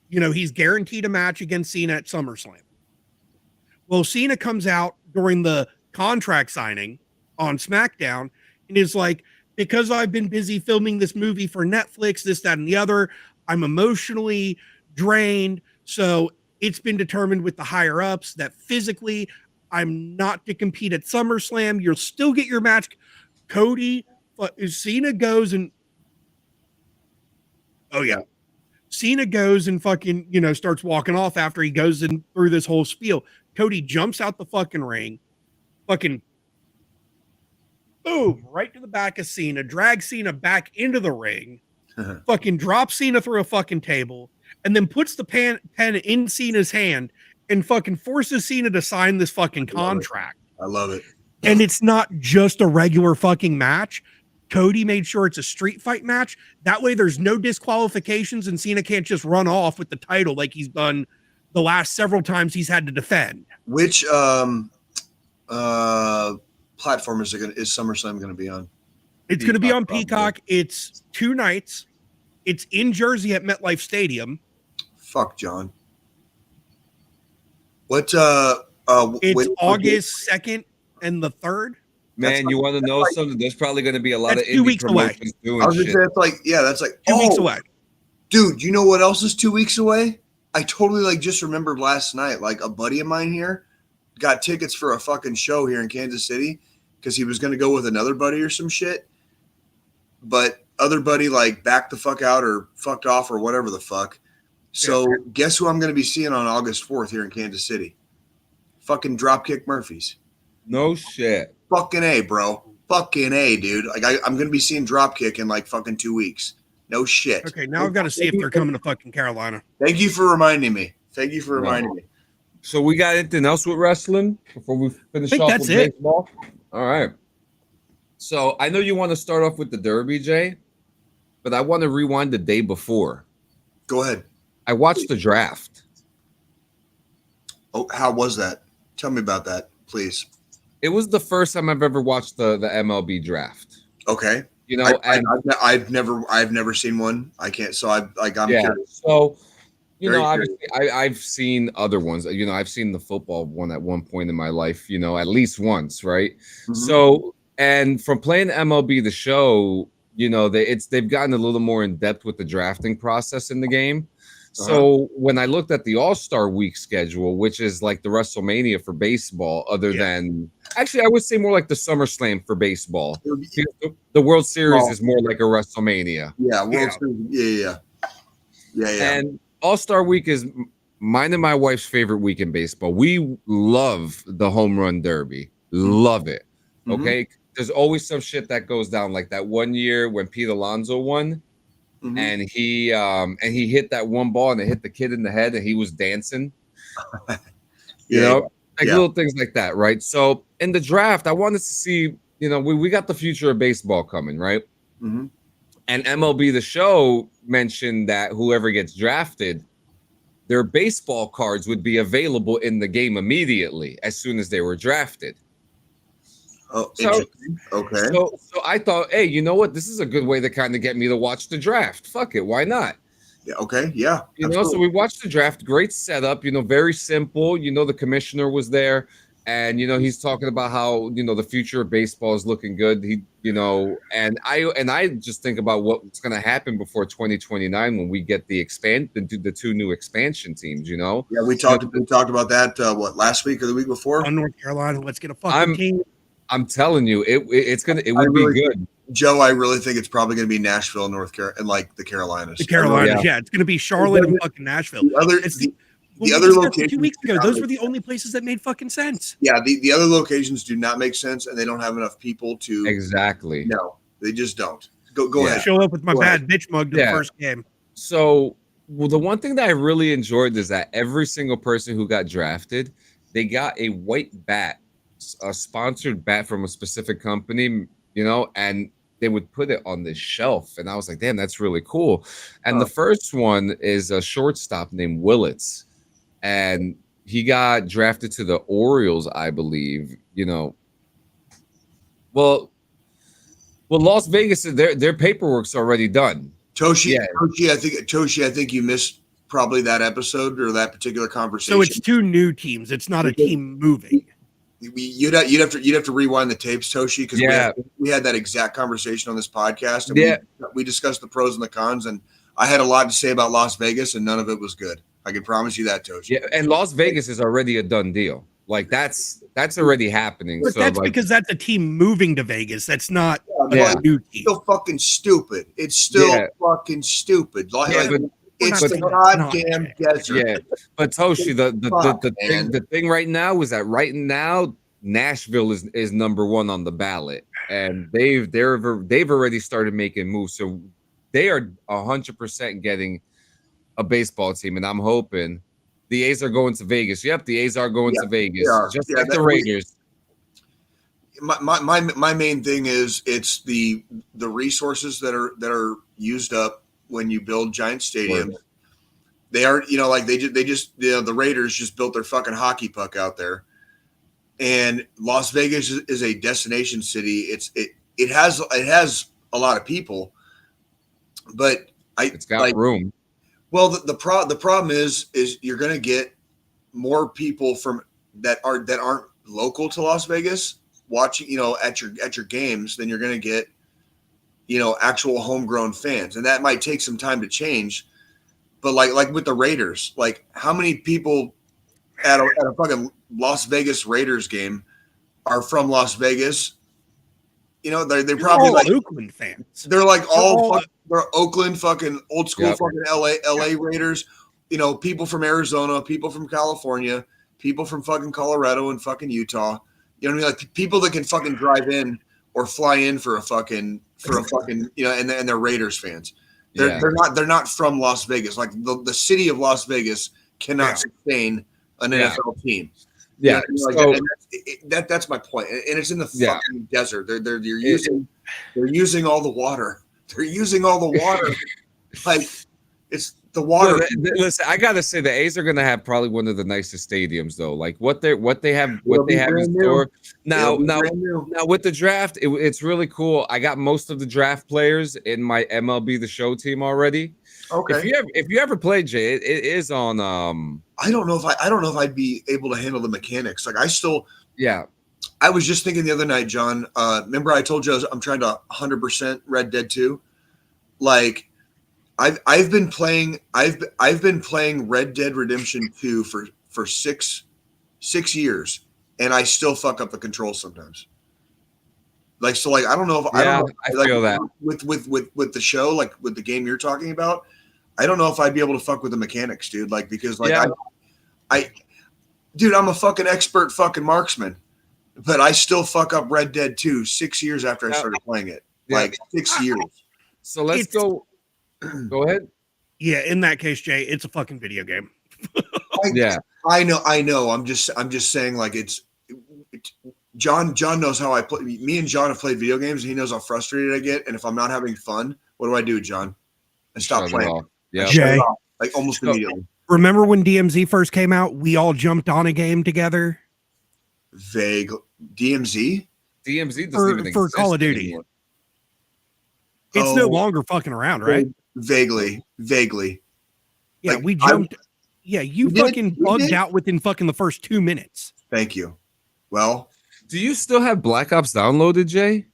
He's guaranteed a match against Cena at SummerSlam. Well, Cena comes out during the contract signing on SmackDown and is like, because I've been busy filming this movie for Netflix, this, that, and the other, I'm emotionally drained. So it's been determined with the higher ups that physically I'm not to compete at SummerSlam. You'll still get your match. Cena goes and Cena goes and fucking, starts walking off after he goes in through this whole spiel. Cody jumps out the fucking ring, fucking boom, right to the back of Cena, drags Cena back into the ring, fucking drops Cena through a fucking table, and then puts the pen in Cena's hand and fucking forces Cena to sign this fucking contract. I love it. And it's not just a regular fucking match. Cody made sure it's a street fight match. That way there's no disqualifications and Cena can't just run off with the title like he's done the last several times he's had to defend. Which platform is SummerSlam going to be on? It's going to be on Peacock. It's 2 nights. It's in Jersey at MetLife Stadium. Fuck, John. What it's August 2nd and the 3rd. Man, you want to know something? There's probably going to be a lot of 2 weeks away. Doing I was going to say that's like 2 weeks away. Dude, you know what else is 2 weeks away? I totally just remembered last night. Like, a buddy of mine here got tickets for a fucking show here in Kansas City because he was going to go with another buddy or some shit. But other buddy like backed the fuck out or fucked off or whatever the fuck. So guess who I'm going to be seeing on August 4th here in Kansas City? Fucking Dropkick Murphys. No shit. Fucking A, bro. Fucking A, dude. Like I'm going to be seeing Dropkick in like fucking 2 weeks. No shit. Okay, now I've got to see if they're coming to fucking Carolina. Thank you for reminding me. So we got anything else with wrestling before we finish off with baseball? All right. So I know you want to start off with the Derby, Jay, but I want to rewind the day before. Go ahead. I watched the draft. Oh, how was that? Tell me about that, please. It was the first time I've ever watched the MLB draft. Okay. You know, I've never seen one. I can't. So I'm curious. So You know, obviously, I've seen other ones. You know, I've seen the football one at one point in my life, you know, at least once, right? Mm-hmm. So, and from playing MLB The Show, you know, they've gotten a little more in depth with the drafting process in the game. So when I looked at the All-Star Week schedule, which is like the WrestleMania for baseball, other than actually, I would say more like the SummerSlam for baseball. The World Series is more like a WrestleMania. Yeah, World Series. Yeah. And All-Star Week is mine and my wife's favorite week in baseball. We love the home run derby. Love it. Okay. There's always some shit that goes down, like that one year when Pete Alonso won. And he hit that one ball and it hit the kid in the head and he was dancing. You know, like little things like that, right? So in the draft, I wanted to see, you know, we got the future of baseball coming, right? And MLB The Show mentioned that whoever gets drafted, their baseball cards would be available in the game immediately as soon as they were drafted. Oh, so, okay. So I thought, hey, you know what? This is a good way to kind of get me to watch the draft. Fuck it, why not? Yeah. Okay. Yeah. You know, so we watched the draft. Great setup. You know, very simple. You know, the commissioner was there, and you know he's talking about how you know the future of baseball is looking good. He, you know, and I just think about what's going to happen before 2029 when we get the two new expansion teams. You know. Yeah, we talked about that. What, last week or the week before? On North Carolina, let's get a fucking team. I'm telling you, it would be good. Joe, I really think it's probably going to be Nashville, North Carolina, and like the Carolinas. The Carolinas, yeah. It's going to be Charlotte and fucking Nashville. The other locations 2 weeks ago, those were the only places that made fucking sense. Yeah, the other locations do not make sense, and they don't have enough people to exactly. No, they just don't. Go ahead. Show up with my bad bitch mug to the first game. So, well, the one thing that I really enjoyed is that every single person who got drafted, they got a white bat, a sponsored bat from a specific company, you know, and they would put it on this shelf. And I was like, damn, that's really cool. And the first one is a shortstop named Willits. And he got drafted to the Orioles, I believe, you know. Well, Las Vegas, their paperwork's already done. Toshi, I think you missed probably that episode or that particular conversation. So it's two new teams. It's not a team moving. You'd have to rewind the tapes, Toshi, because we had that exact conversation on this podcast. And we discussed the pros and the cons, and I had a lot to say about Las Vegas, and none of it was good. I can promise you that, Toshi. Yeah, and Las Vegas is already a done deal. Like that's already happening. But so that's because that's a team moving to Vegas. That's not a new team. It's still fucking stupid. It's still fucking stupid. It's the goddamn desert. Yeah, but Toshi, the thing right now is that right now Nashville is number one on the ballot, and they've already started making moves. So they are 100% getting a baseball team, and I'm hoping the A's are going to Vegas. Yep, the A's are going to Vegas, just like the Raiders. My main thing is it's the resources that are used up when you build giant stadiums. Right. They aren't, you know, like they just the Raiders just built their fucking hockey puck out there, and Las Vegas is a destination city. It has a lot of people, but it's got room. Well, the problem is you're going to get more people from that aren't local to Las Vegas watching, you know, at your games than you're going to get, you know, actual homegrown fans, and that might take some time to change. But like with the Raiders, like how many people at a fucking Las Vegas Raiders game are from Las Vegas? You know, they're probably like Oakland fans. They're like they're Oakland fucking old school fucking LA Raiders. You know, people from Arizona, people from California, people from fucking Colorado and fucking Utah. You know what I mean? Like people that can fucking drive in or fly in for a fucking you know, and they're Raiders fans. They're not from Las Vegas. Like the city of Las Vegas cannot sustain an NFL team. Yeah, you know, like that's my point. And it's in the fucking desert. They're using all the water. They're using all the water. Like it's the water. Listen, I gotta say the A's are gonna have probably one of the nicest stadiums though. Like what they have in store. Now with the draft, it's really cool. I got most of the draft players in my MLB The Show team already. Okay. If you ever play, Jay, it is on. I don't know if I'd be able to handle the mechanics. Like Yeah. I was just thinking the other night, John. Remember I told you I'm trying to 100% Red Dead 2. Like I've been playing Red Dead Redemption 2 for 6 years, and I still fuck up the controls sometimes. Like so, like I don't know if I feel like, that with the show, like with the game you're talking about. I don't know if I'd be able to fuck with the mechanics, dude. Like because like dude, I'm a fucking expert fucking marksman, but I still fuck up Red Dead 2 6 years after I started playing it. Like 6 years. So let's go. Go ahead. Yeah, in that case, Jay, it's a fucking video game. I know. I'm just saying, like John knows how I play. Me and John have played video games, and he knows how frustrated I get. And if I'm not having fun, what do, John? I stop playing. Yeah, Jay, like almost immediately. Remember when DMZ first came out? We all jumped on a game together. Vague DMZ. DMZ doesn't even for exist Call of Duty. anymore. It's no longer fucking around, right? Vaguely. Yeah, like, we jumped. You fucking bugged out within fucking the first 2 minutes. Thank you. Well, do you still have Black Ops downloaded, Jay?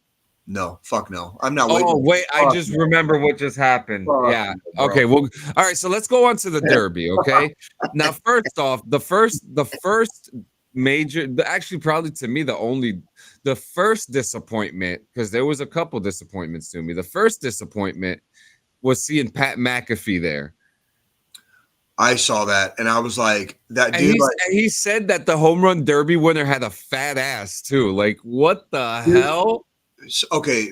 No, fuck no. I'm not waiting. Oh, wait, I just remember what just happened. Yeah. Okay, well, all right, so let's go on to the Derby, okay? Now, first off, the first major, actually probably to me the first disappointment, because there was a couple disappointments to me. The first disappointment was seeing Pat McAfee there. I saw that, and I was like, that dude. And he said that the home run derby winner had a fat ass too. Like, what the hell? Okay.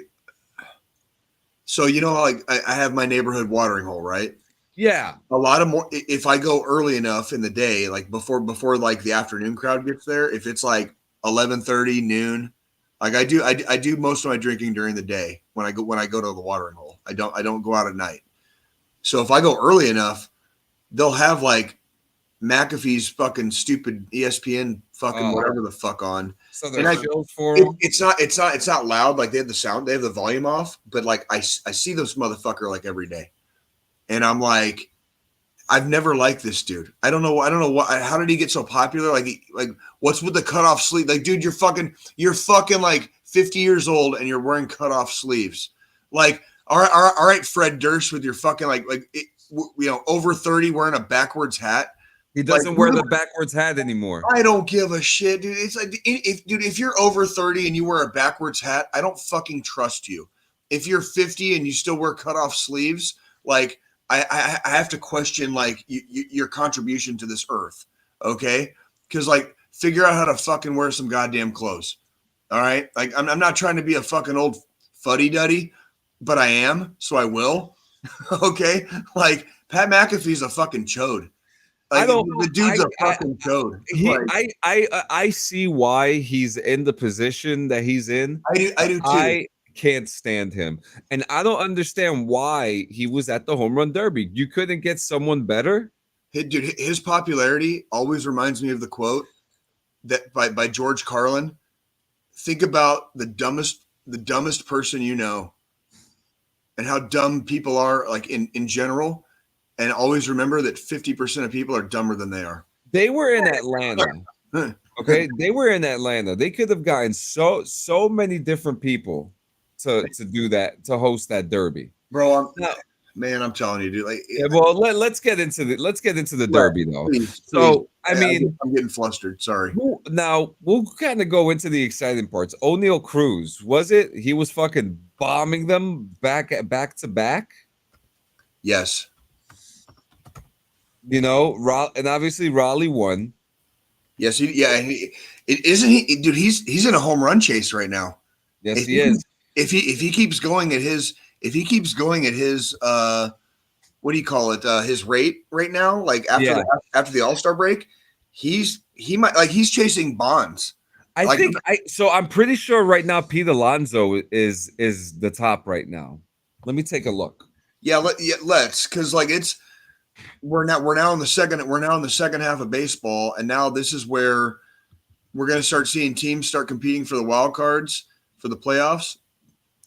So you know, like I have my neighborhood watering hole, right? Yeah. A lot of more. If I go early enough in the day, like before like the afternoon crowd gets there, if it's like 11:30 noon, like I do most of my drinking during the day when I go to the watering hole. I don't go out at night. So if I go early enough, they'll have like McAfee's fucking stupid ESPN fucking whatever the fuck on. So they're chilled for them. It's not loud. Like they have the volume off, but like I see this motherfucker like every day, and I'm like, I've never liked this dude. I don't know what. How did he get so popular? Like what's with the cutoff sleeve? Like, dude, you're fucking like 50 years old and you're wearing cutoff sleeves. Like, all right, Fred Durst with your fucking over 30 wearing a backwards hat. He doesn't wear the backwards hat anymore. I don't give a shit, dude. It's like, if you're over 30 and you wear a backwards hat, I don't fucking trust you. If you're 50 and you still wear cutoff sleeves, like I have to question like your contribution to this earth. Okay. Cause like figure out how to fucking wear some goddamn clothes. All right. Like I'm not trying to be a fucking old fuddy duddy, but I am. So I will. Okay. Like Pat McAfee's a fucking chode. Like, the dude's a fucking chode. I see why he's in the position that he's in. I do too. I can't stand him. And I don't understand why he was at the home run derby. You couldn't get someone better? Dude, his popularity always reminds me of the quote that by George Carlin. Think about the dumbest person you know and how dumb people are like in general. And always remember that 50% of people are dumber than they are. They were in Atlanta. Okay. They were in Atlanta. They could have gotten so many different people to do that, to host that derby. Bro, I'm telling you, dude. Like, yeah, well, let's get into the derby though. Please. I mean, I'm getting flustered. Sorry. Now we'll kind of go into the exciting parts. O'Neal Cruz, was it? He was fucking bombing them back to back. Yes. You know, and obviously Raleigh won. Yes, dude. He's in a home run chase right now. Yes, he is. If he keeps going at his what do you call it? His rate right now, like after the All-Star break, he's chasing Bonds. I'm pretty sure right now Pete Alonso is the top right now. Let me take a look. Let's because like we're now in the second half of baseball, and now this is where we're going to start seeing teams start competing for the wild cards for the playoffs,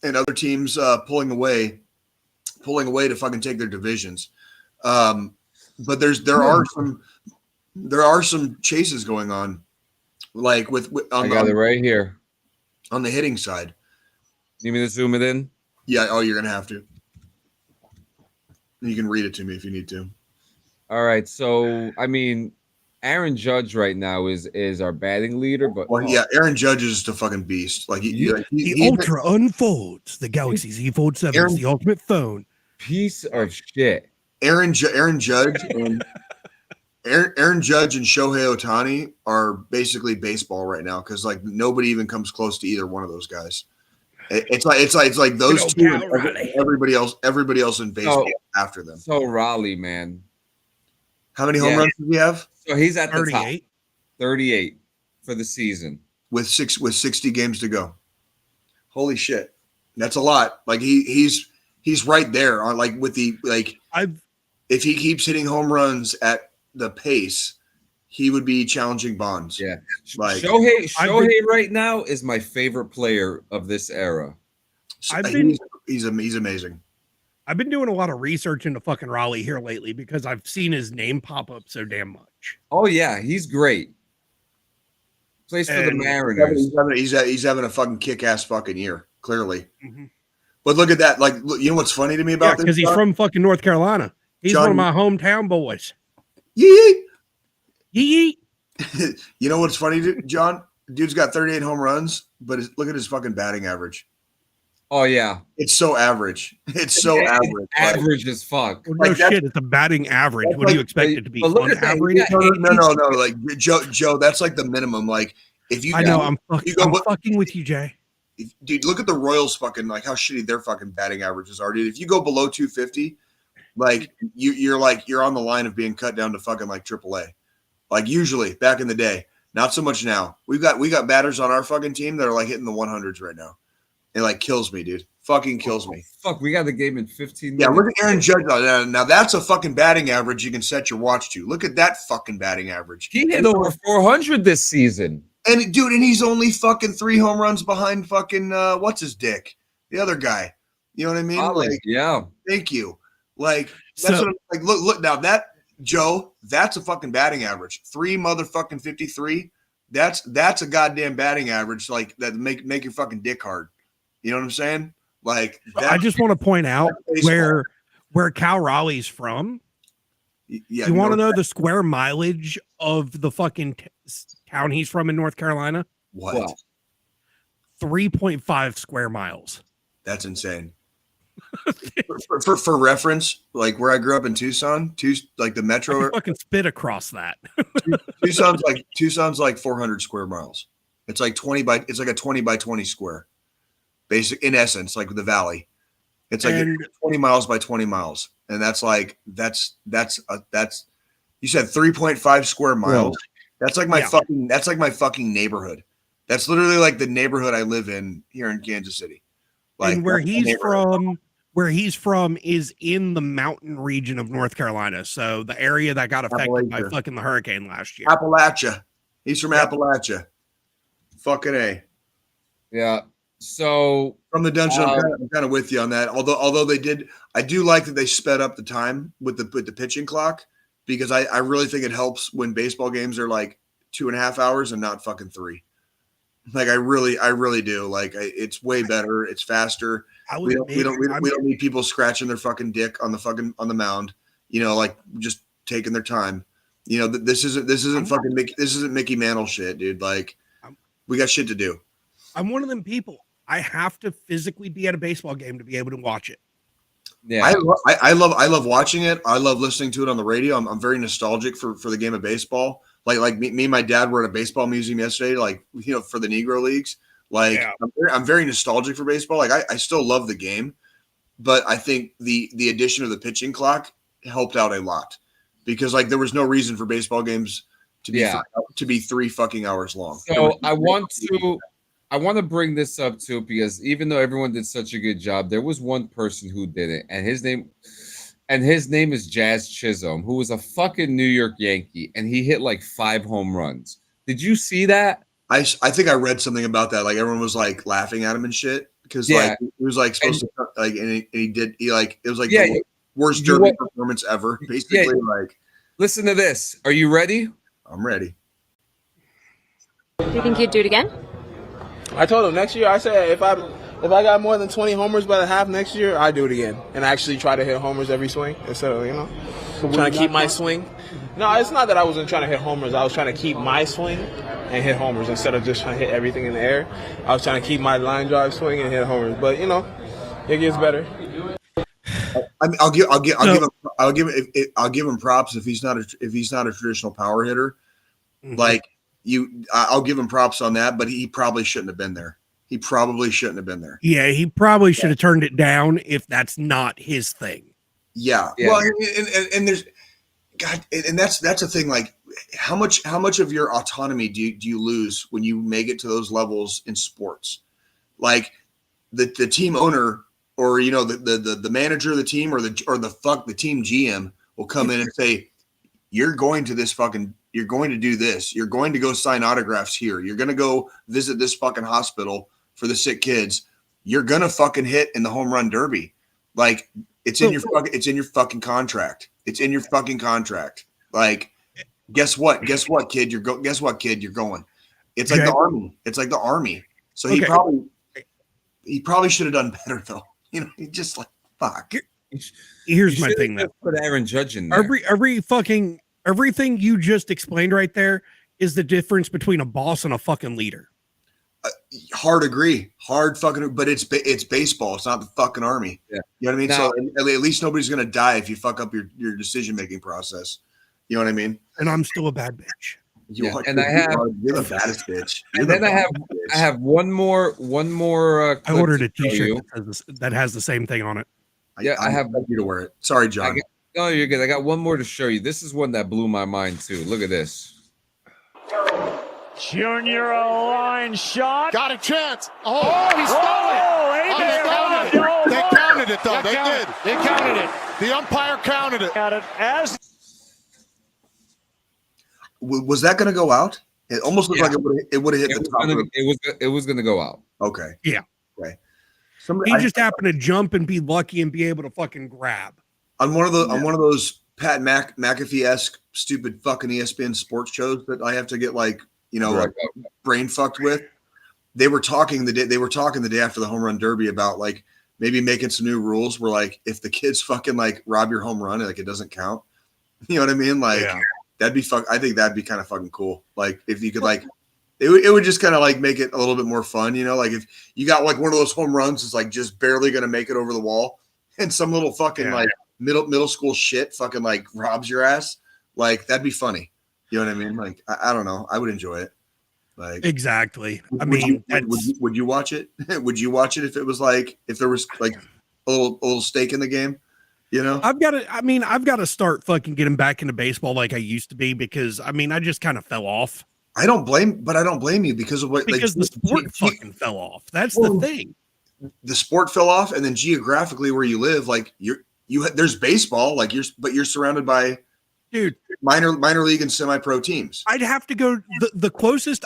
and other teams pulling away to fucking take their divisions. But there are some chases going on, like with I got it right here on the hitting side. You mean to zoom it in? Yeah. Oh, you're gonna have to. You can read it to me if you need to. All right. So I mean, Aaron Judge right now is our batting leader, but yeah, Aaron Judge is just a fucking beast. Like the Ultra unfolds. The Galaxy Z Fold 7 is the ultimate phone. Piece of shit. Aaron Judge and Aaron Judge and Shohei Ohtani are basically baseball right now because like nobody even comes close to either one of those guys. It's like those two and everybody else in baseball after them. So Raleigh, man. How many home runs does he have? So he's at 38. The top. 38 for the season. With 60 games to go. Holy shit. That's a lot. Like he's right there on like with the like if he keeps hitting home runs at the pace, he would be challenging Bonds. Yeah. Like Shohei right now is my favorite player of this era. He's amazing. I've been doing a lot of research into fucking Raleigh here lately because I've seen his name pop up so damn much. Oh yeah, he's great. Plays for the Mariners. He's having a fucking kick-ass fucking year, clearly. Mm-hmm. But look at that. Like, you know what's funny to me about this? Because he's from fucking North Carolina. He's one of my hometown boys. Yee! Yee! You know what's funny, John? Dude's got 38 home runs, but look at his fucking batting average. Oh, yeah. It's so average. It's so average. Average as fuck. Well, no shit. It's a batting average. What do you expect it to be? Look at average? No. Like, Joe, that's like the minimum. Like, if you. I know. I'm fucking with you, Jay. Dude, look at the Royals fucking, like, how shitty their fucking batting averages are, dude. If you go below 250, like, you're on the line of being cut down to fucking, like, AAA. Like, usually, back in the day. Not so much now. We got batters on our fucking team that are, like, hitting the 100s right now. It like kills me, dude. Fucking kills me. Fuck, we got the game in 15 minutes. Yeah, look at Aaron Judge. Now that's a fucking batting average you can set your watch to. Look at that fucking batting average. He hit over 400 this season. And dude, and he's only fucking 3 home runs behind fucking what's his dick? The other guy. You know what I mean? Like, yeah. Thank you. Like that's what I'm like. Look now that Joe, that's a fucking batting average. 3 motherfucking 53. That's a goddamn batting average. Like that make your fucking dick hard. You know what I'm saying? Like, I just want to point out where Cal Raleigh's from. Yeah, you want to know the square mileage of the fucking town he's from in North Carolina? What? 3.5 square miles. That's insane. for reference, like where I grew up in Tucson, like the metro, I can fucking spit across that. Tucson's like 400 square miles. It's like it's like a 20 by 20 square. Basic in essence, like the valley, it's like 20 miles by 20 miles, and that's you said 3.5 square miles. That's like my fucking neighborhood. That's literally like the neighborhood I live in here in Kansas City. Like, and where he's from is in the mountain region of North Carolina, so the area that got affected by fucking the hurricane last year. Appalachia. He's from Appalachia. Fucking A. Yeah. So from the dungeon, I'm kind of with you on that. Although I do like that they sped up the time with the pitching clock because I really think it helps when baseball games are like 2.5 hours and not fucking 3. Like I really do. Like it's way better. It's faster. We don't need people scratching their fucking dick on the mound. You know, like just taking their time. You know, this isn't Mickey Mantle shit, dude. Like we got shit to do. I'm one of them people. I have to physically be at a baseball game to be able to watch it. Yeah, I love watching it. I love listening to it on the radio. I'm very nostalgic for the game of baseball. Like me and my dad were at a baseball museum yesterday. Like for the Negro Leagues. Like I'm very nostalgic for baseball. Like I still love the game, but I think the addition of the pitching clock helped out a lot because like there was no reason for baseball games to be 3 fucking hours long. So I want to bring this up too, because even though everyone did such a good job, there was one person who did it, and his name is Jazz Chisholm, who was a fucking New York Yankee, and he hit like 5 home runs. Did you see that? I think I read something about that. Like everyone was like laughing at him and shit because like he was like supposed to like, and he did. He like it was like Worst derby performance ever. Basically, like. Listen to this. Are you ready? I'm ready. Do you think you'd do it again? I told him next year. I said if I got more than 20 homers by the half next year, I'd do it again and actually try to hit homers every swing instead of trying to keep my swing. No, it's not that I wasn't trying to hit homers. I was trying to keep my swing and hit homers instead of just trying to hit everything in the air. I was trying to keep my line drive swing and hit homers. But it gets better. I'll give him props if he's not a traditional power hitter. Mm-hmm. Like I'll give him props on that, but he probably shouldn't have been there. Yeah, he probably should have turned it down if that's not his thing. Yeah. Well, and there's God, and that's the thing. Like, how much of your autonomy do you lose when you make it to those levels in sports? Like the team owner, or the manager of the team, or the team GM will come in and say, you're going to do this. You're going to go sign autographs here. You're going to go visit this fucking hospital for the sick kids. You're going to fucking hit in the home run derby. Like, it's in your fucking contract. It's in your fucking contract. Like, guess what, kid? You're going. It's like the army. It's like the army. So he probably should have done better though. He just like, fuck. Here's my thing though. Put Aaron Judge in there. Everything you just explained right there is the difference between a boss and a fucking leader. Hard fucking, but it's baseball. It's not the fucking army. Yeah. You know what I mean? Now, so at least nobody's going to die if you fuck up your decision-making process. You know what I mean? And I'm still a bad bitch. You're the baddest bitch. I have one more. I ordered a t-shirt that has the same thing on it. I have you to wear it. Sorry, John. No, you're good. I got one more to show you. This is one that blew my mind too. Look at this. Junior, a line shot. Got a chance. Oh, he stole it. They counted it, though. They did. They counted it. The umpire counted it. Was that going to go out? It almost looked like it would have hit the top. It was going to go out. Okay. Yeah. Okay. He just happened to jump and be lucky and be able to fucking grab. On one of those Pat McAfee-esque stupid fucking ESPN sports shows that I have to get brain fucked with. They were talking the day after the home run derby about like maybe making some new rules where like if the kids fucking like rob your home run, like it doesn't count. You know what I mean? Like that'd be I think that'd be kind of fucking cool. Like if you could like it would just kind of like make it a little bit more fun, like if you got like one of those home runs is like just barely gonna make it over the wall and some little fucking like middle school shit fucking like robs your ass, like that'd be funny. You know what I mean? Like I don't know, I would enjoy it. Like exactly. Would you watch it? Would you watch it if it was like if there was like a little stake in the game? I've got to start fucking getting back into baseball like I used to be because I just kind of fell off. I don't blame you because of what the sport fucking fell off. That's the thing. The sport fell off, and then geographically where you live, like there's baseball, like you're surrounded by minor league and semi-pro teams. I'd have to go the closest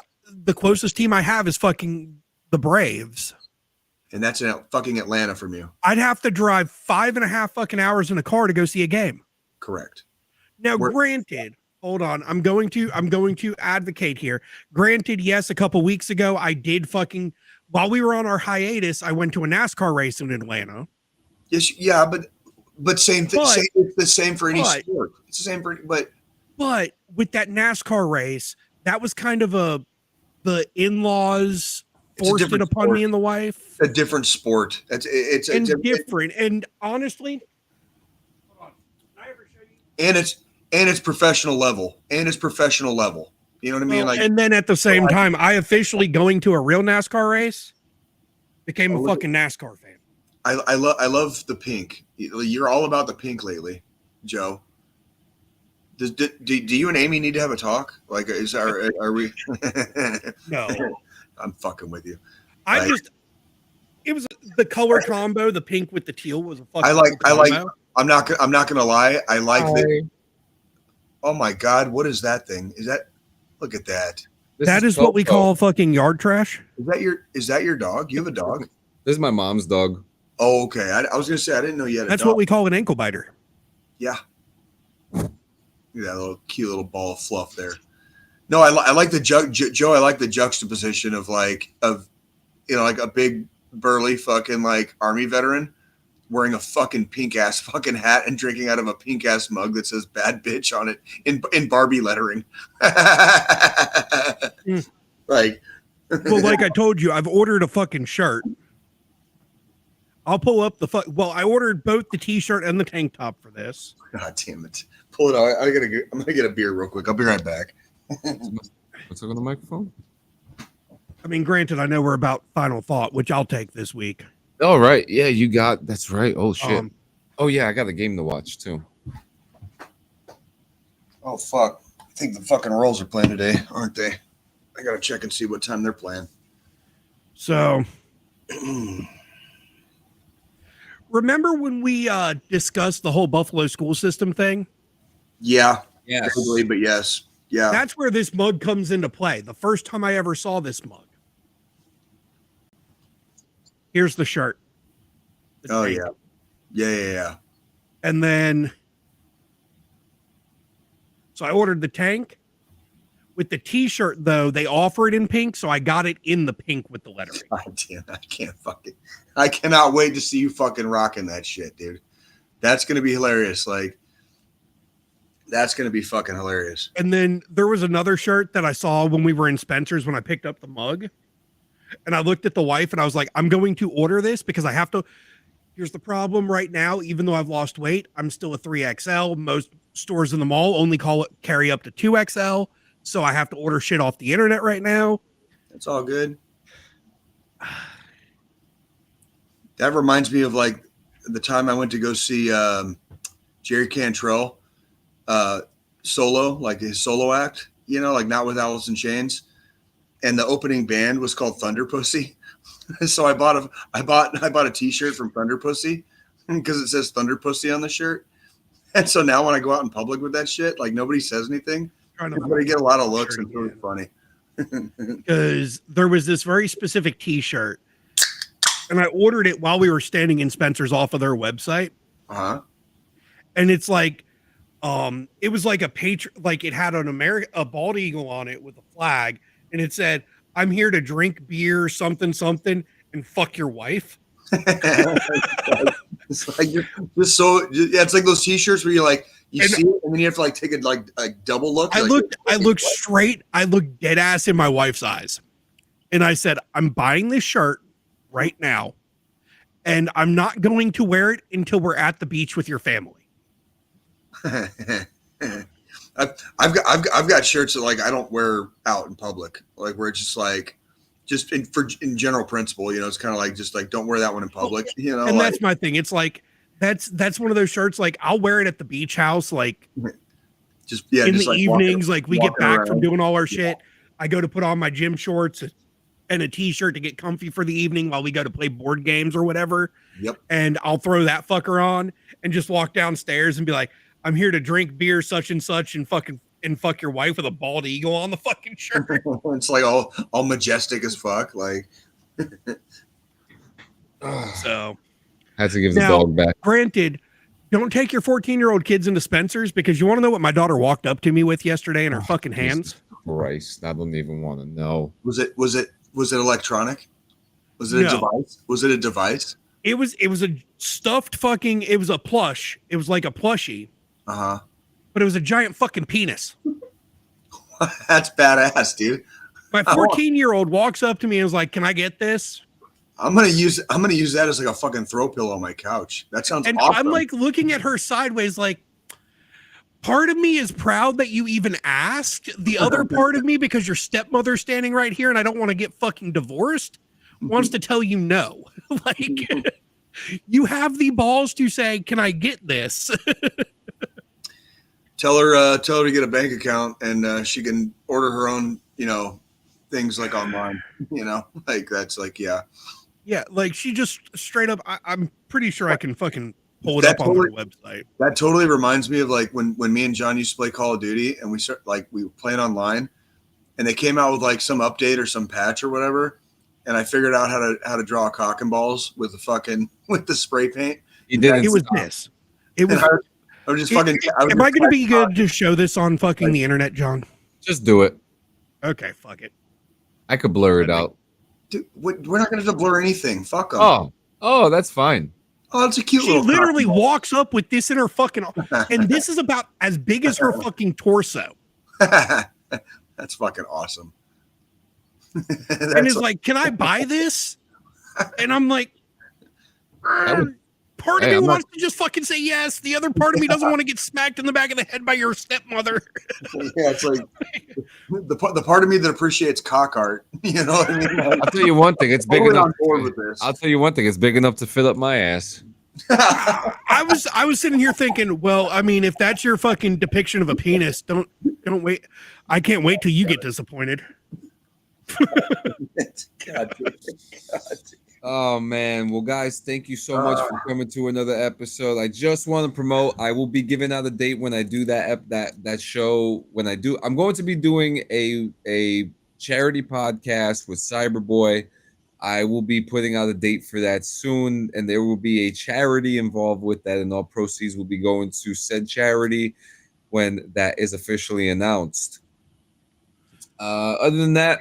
team I have is fucking the Braves. And that's in fucking Atlanta from you. I'd have to drive 5.5 fucking hours in a car to go see a game. Correct. Now, granted, hold on. I'm going to advocate here. Granted, yes, a couple weeks ago, I did while we were on our hiatus, I went to a NASCAR race in Atlanta. Yes, yeah, but same thing. It's the same for any sport. It's the same for but with that NASCAR race, that was kind of the in-laws forced it upon me and the wife. A different sport. It's different. And honestly, hold on. Can I ever show you? And it's professional level. You know what I mean? Like, and then at the same time, I officially going to a real NASCAR race became a fucking NASCAR fan. I love the pink. You're all about the pink lately, Joe. Do you and Amy need to have a talk? Like, are we? No. I'm fucking with you. It was the color combo, the pink with the teal was a fucking combo. I'm not gonna lie. I like that. Oh my God, what is that thing? Look at that. That is what we call fucking yard trash. Is that your dog? You have a dog? This is my mom's dog. Oh, okay. I was gonna say I didn't know you had a dog. That's what we call an ankle biter. Yeah. That little cute little ball of fluff there. No, I like the Joe. I like the juxtaposition of like a big burly fucking like army veteran wearing a fucking pink ass fucking hat and drinking out of a pink ass mug that says "bad bitch" on it in Barbie lettering. Like, well, like I told you, I've ordered a fucking shirt. I'll pull up well, I ordered both the t-shirt and the tank top for this. God damn it. Pull it out. I'm gonna get a beer real quick. I'll be right back. What's up on the microphone? I mean, granted, I know we're about final thought, which I'll take this week. Oh, right. Yeah, you got that's right. Oh shit. Oh yeah, I got a game to watch too. Oh fuck. I think the fucking Royals are playing today, aren't they? I gotta check and see what time they're playing. So remember when we discussed the whole Buffalo school system thing? Yeah. Yes. Totally, but yes. Yeah. That's where this mug comes into play. The first time I ever saw this mug. Here's the shirt. Oh, yeah. Yeah. And then, so I ordered the tank. With the t-shirt, though, they offer it in pink, so I got it in the pink with the lettering. God damn, I cannot wait to see you fucking rocking that shit, dude. That's going to be hilarious. Like, that's going to be fucking hilarious. And then there was another shirt that I saw when we were in Spencer's when I picked up the mug. And I looked at the wife and I was like, I'm going to order this because I have to. Here's the problem right now. Even though I've lost weight, I'm still a 3XL. Most stores in the mall only carry up to 2XL. So I have to order shit off the internet right now. That's all good. That reminds me of like the time I went to go see Jerry Cantrell solo, like his solo act, like not with Alice in Chains. And the opening band was called Thunder Pussy. So I bought a t-shirt from Thunder Pussy because it says Thunder Pussy on the shirt. And so now when I go out in public with that shit, like nobody says anything. But I get a lot of looks and it's really funny. Because there was this very specific t-shirt and I ordered it while we were standing in Spencer's off of their website. Uh-huh. And it's like, it was like like it had a bald eagle on it with a flag. And it said, I'm here to drink beer, something, and fuck your wife. It's like it's like those t-shirts where you're like, see it and then you have to like take a double look. I looked straight. I looked dead ass in my wife's eyes. And I said, I'm buying this shirt right now. And I'm not going to wear it until we're at the beach with your family. I've got shirts that like I don't wear out in public, like where it's just like in general principle, it's kind of like just like don't wear that one in public, And like, that's my thing. It's like that's one of those shirts like I'll wear it at the beach house, like in the like evenings, like we get back around from doing all our shit. I go to put on my gym shorts and a t-shirt to get comfy for the evening while we go to play board games or whatever. Yep. And I'll throw that fucker on and just walk downstairs and be like, I'm here to drink beer, such and such, and fuck your wife with a bald eagle on the fucking shirt. It's like all majestic as fuck. Like, so had to give the dog back. Granted, don't take your 14-year-old kids into Spencer's because you want to know what my daughter walked up to me with yesterday in her fucking hands. Christ, I don't even want to know. Was it electronic? Was it a device? Was it a device? It was a stuffed fucking. It was a plush. It was like a plushie. Uh-huh. But it was a giant fucking penis. That's badass, dude. My 14-year-old walks up to me and is like, "Can I get this?" I'm gonna use that as like a fucking throw pillow on my couch. That sounds awesome. I'm like looking at her sideways, like, part of me is proud that you even asked. The other part of me, because your stepmother's standing right here and I don't want to get fucking divorced, wants to tell you no. Like, you have the balls to say, "Can I get this?" Tell her to get a bank account and she can order her own, things like online, like that's like, yeah. Yeah. Like she just straight up, I'm pretty sure I can fucking pull it up on their website. That totally reminds me of like when me and John used to play Call of Duty and we were playing online and they came out with like some update or some patch or whatever. And I figured out how to draw cock and balls with the spray paint. It was this. It was. I'm just fucking. Am I going to be good to show this on fucking the internet, John? Just do it. Okay, fuck it. I could blur it out. Dude, we're not going to blur anything. Fuck them. Oh, that's fine. Oh, that's a cute She little. literally walks up with this in her fucking, and this is about as big as her fucking torso. That's fucking awesome. And is like, can I buy this? And I'm like, part of me wants to just fucking say yes. The other part of me doesn't want to get smacked in the back of the head by your stepmother. Yeah, it's like the part of me that appreciates cock art. You know what I mean? I'll tell you one thing. It's big enough. With I'll tell you one thing. It's big enough to fill up my ass. I was sitting here thinking, well, I mean, if that's your fucking depiction of a penis, don't wait. I can't wait till you get disappointed. God. Oh man, well guys, thank you so much for coming to another episode. I just want to promote, I will be giving out a date when I do that show. I'm going to be doing a charity podcast with Cyberboy. I will be putting out a date for that soon, and there will be a charity involved with that, and all proceeds will be going to said charity when that is officially announced. Other than that,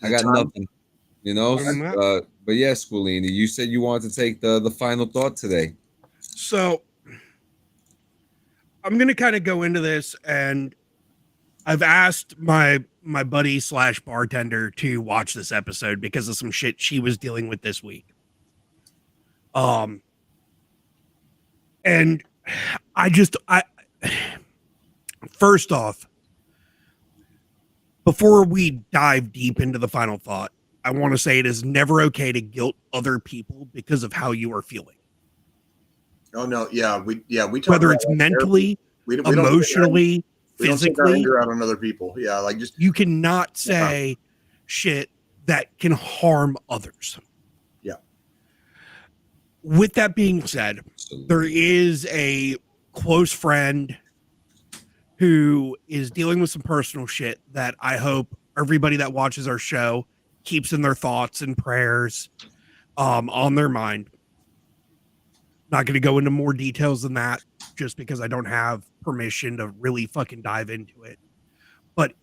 I got nothing. You know, but yeah, Squilini, you said you wanted to take the final thought today. So I'm going to kind of go into this, and I've asked my buddy / bartender to watch this episode because of some shit she was dealing with this week. And I first off, before we dive deep into the final thought, I want to say it is never okay to guilt other people because of how you are feeling. Oh no, yeah, we talk whether about it's mentally, emotionally, physically, anger out on other people. Yeah, like just you cannot say shit that can harm others. Yeah. With that being said, there is a close friend who is dealing with some personal shit that I hope everybody that watches our show keeps in their thoughts and prayers, on their mind. Not going to go into more details than that just because I don't have permission to really fucking dive into it. But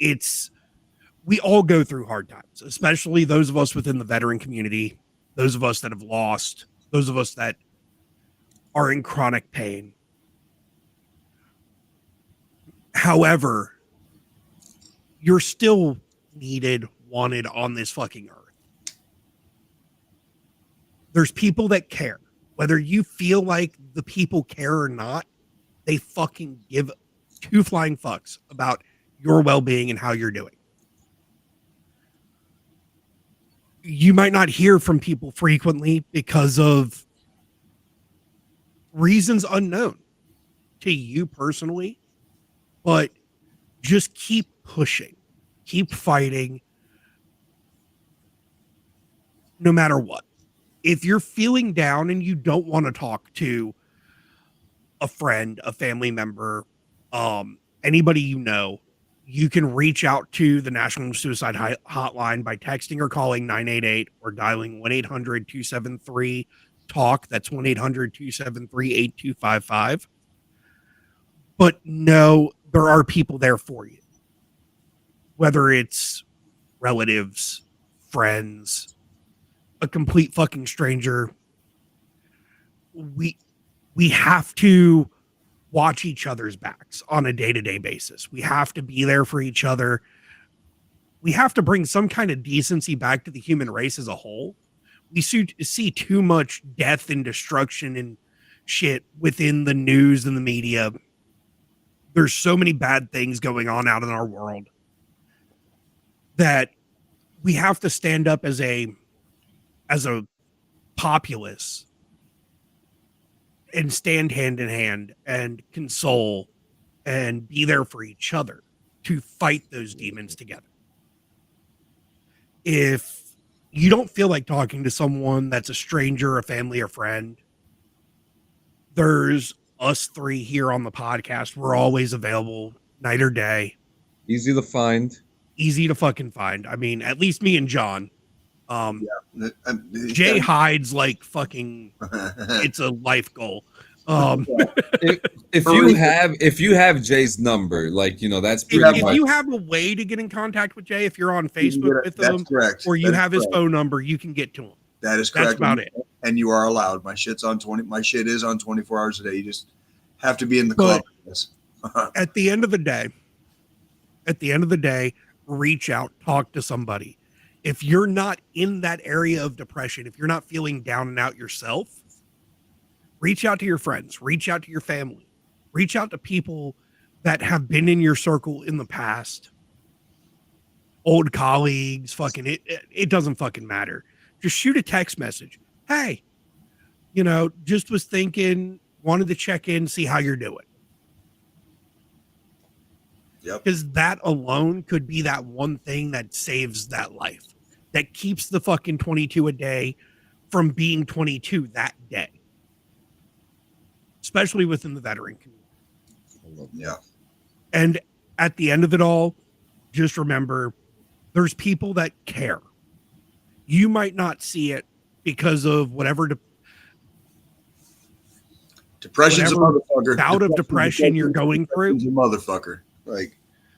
we all go through hard times, especially those of us within the veteran community, those of us that have lost, those of us that are in chronic pain. However, you're still needed, wanted on this fucking earth. There's people that care. Whether you feel like the people care or not, they fucking give two flying fucks about your well-being and how you're doing. You might not hear from people frequently because of reasons unknown to you personally, but just keep pushing, keep fighting, no matter what. If you're feeling down and you don't want to talk to a friend, a family member, anybody you know, you can reach out to the National Suicide Hotline by texting or calling 988 or dialing 1-800-273-TALK. That's 1-800-273-8255. But no, there are people there for you. Whether it's relatives, friends, a complete fucking stranger. We have to watch each other's backs on a day-to-day basis. We have to be there for each other. We have to bring some kind of decency back to the human race as a whole. We see too much death and destruction and shit within the news and the media. There's so many bad things going on out in our world that we have to stand up as a populace and stand hand in hand and console and be there for each other to fight those demons together. If you don't feel like talking to someone that's a stranger, a family, or friend, there's us three here on the podcast. We're always available night or day. Easy to find. Easy to fucking find. I mean, at least me and John. Jay hides like fucking it's a life goal. If you have Jay's number, like, you know, that's pretty if much. you have a way to get in contact with Jay, if you're on Facebook with that's him, correct. or you That is have his correct. phone number, you can get to him. That is correct. That's about it. And you are allowed. My shit is on 24 hours a day. You just have to be in the But club. at the end of the day, reach out, talk to somebody. If you're not in that area of depression, if you're not feeling down and out yourself, reach out to your friends, reach out to your family, reach out to people that have been in your circle in the past. Old colleagues, fucking it doesn't fucking matter. Just shoot a text message. Hey, you know, just was thinking, wanted to check in, see how you're doing. Yep. Because that alone could be that one thing that saves that life, that keeps the fucking 22 a day from being 22 that day, especially within the veteran community. Yeah. And at the end of it all, just remember, there's people that care. You might not see it because of whatever Depression's a motherfucker. Bout of depression you're going through. A motherfucker. Like,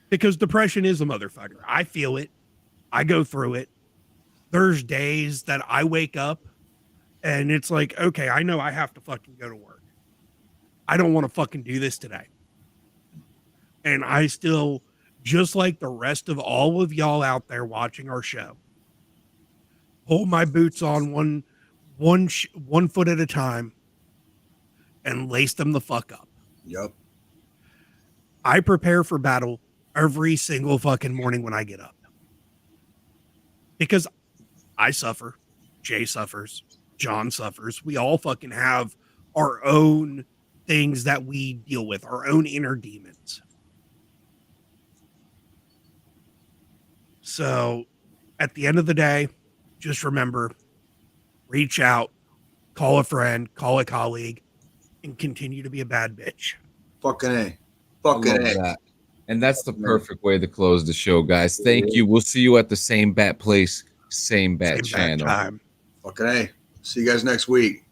because depression is a motherfucker. I feel it. I go through it. There's days that I wake up and it's like, okay, I know I have to fucking go to work. I don't want to fucking do this today. And I still, just like the rest of all of y'all out there watching our show, pull my boots on one foot at a time and lace them the fuck up. Yep. I prepare for battle every single fucking morning when I get up. Because I suffer, Jay suffers, John suffers. We all fucking have our own things that we deal with, our own inner demons. So at the end of the day, just remember, reach out, call a friend, call a colleague, and continue to be a bad bitch. Fucking A. Fucking A. That. And that's the perfect way to close the show, guys. Thank you. We'll see you at the same bat place, same bat channel. Fucking A. See you guys next week.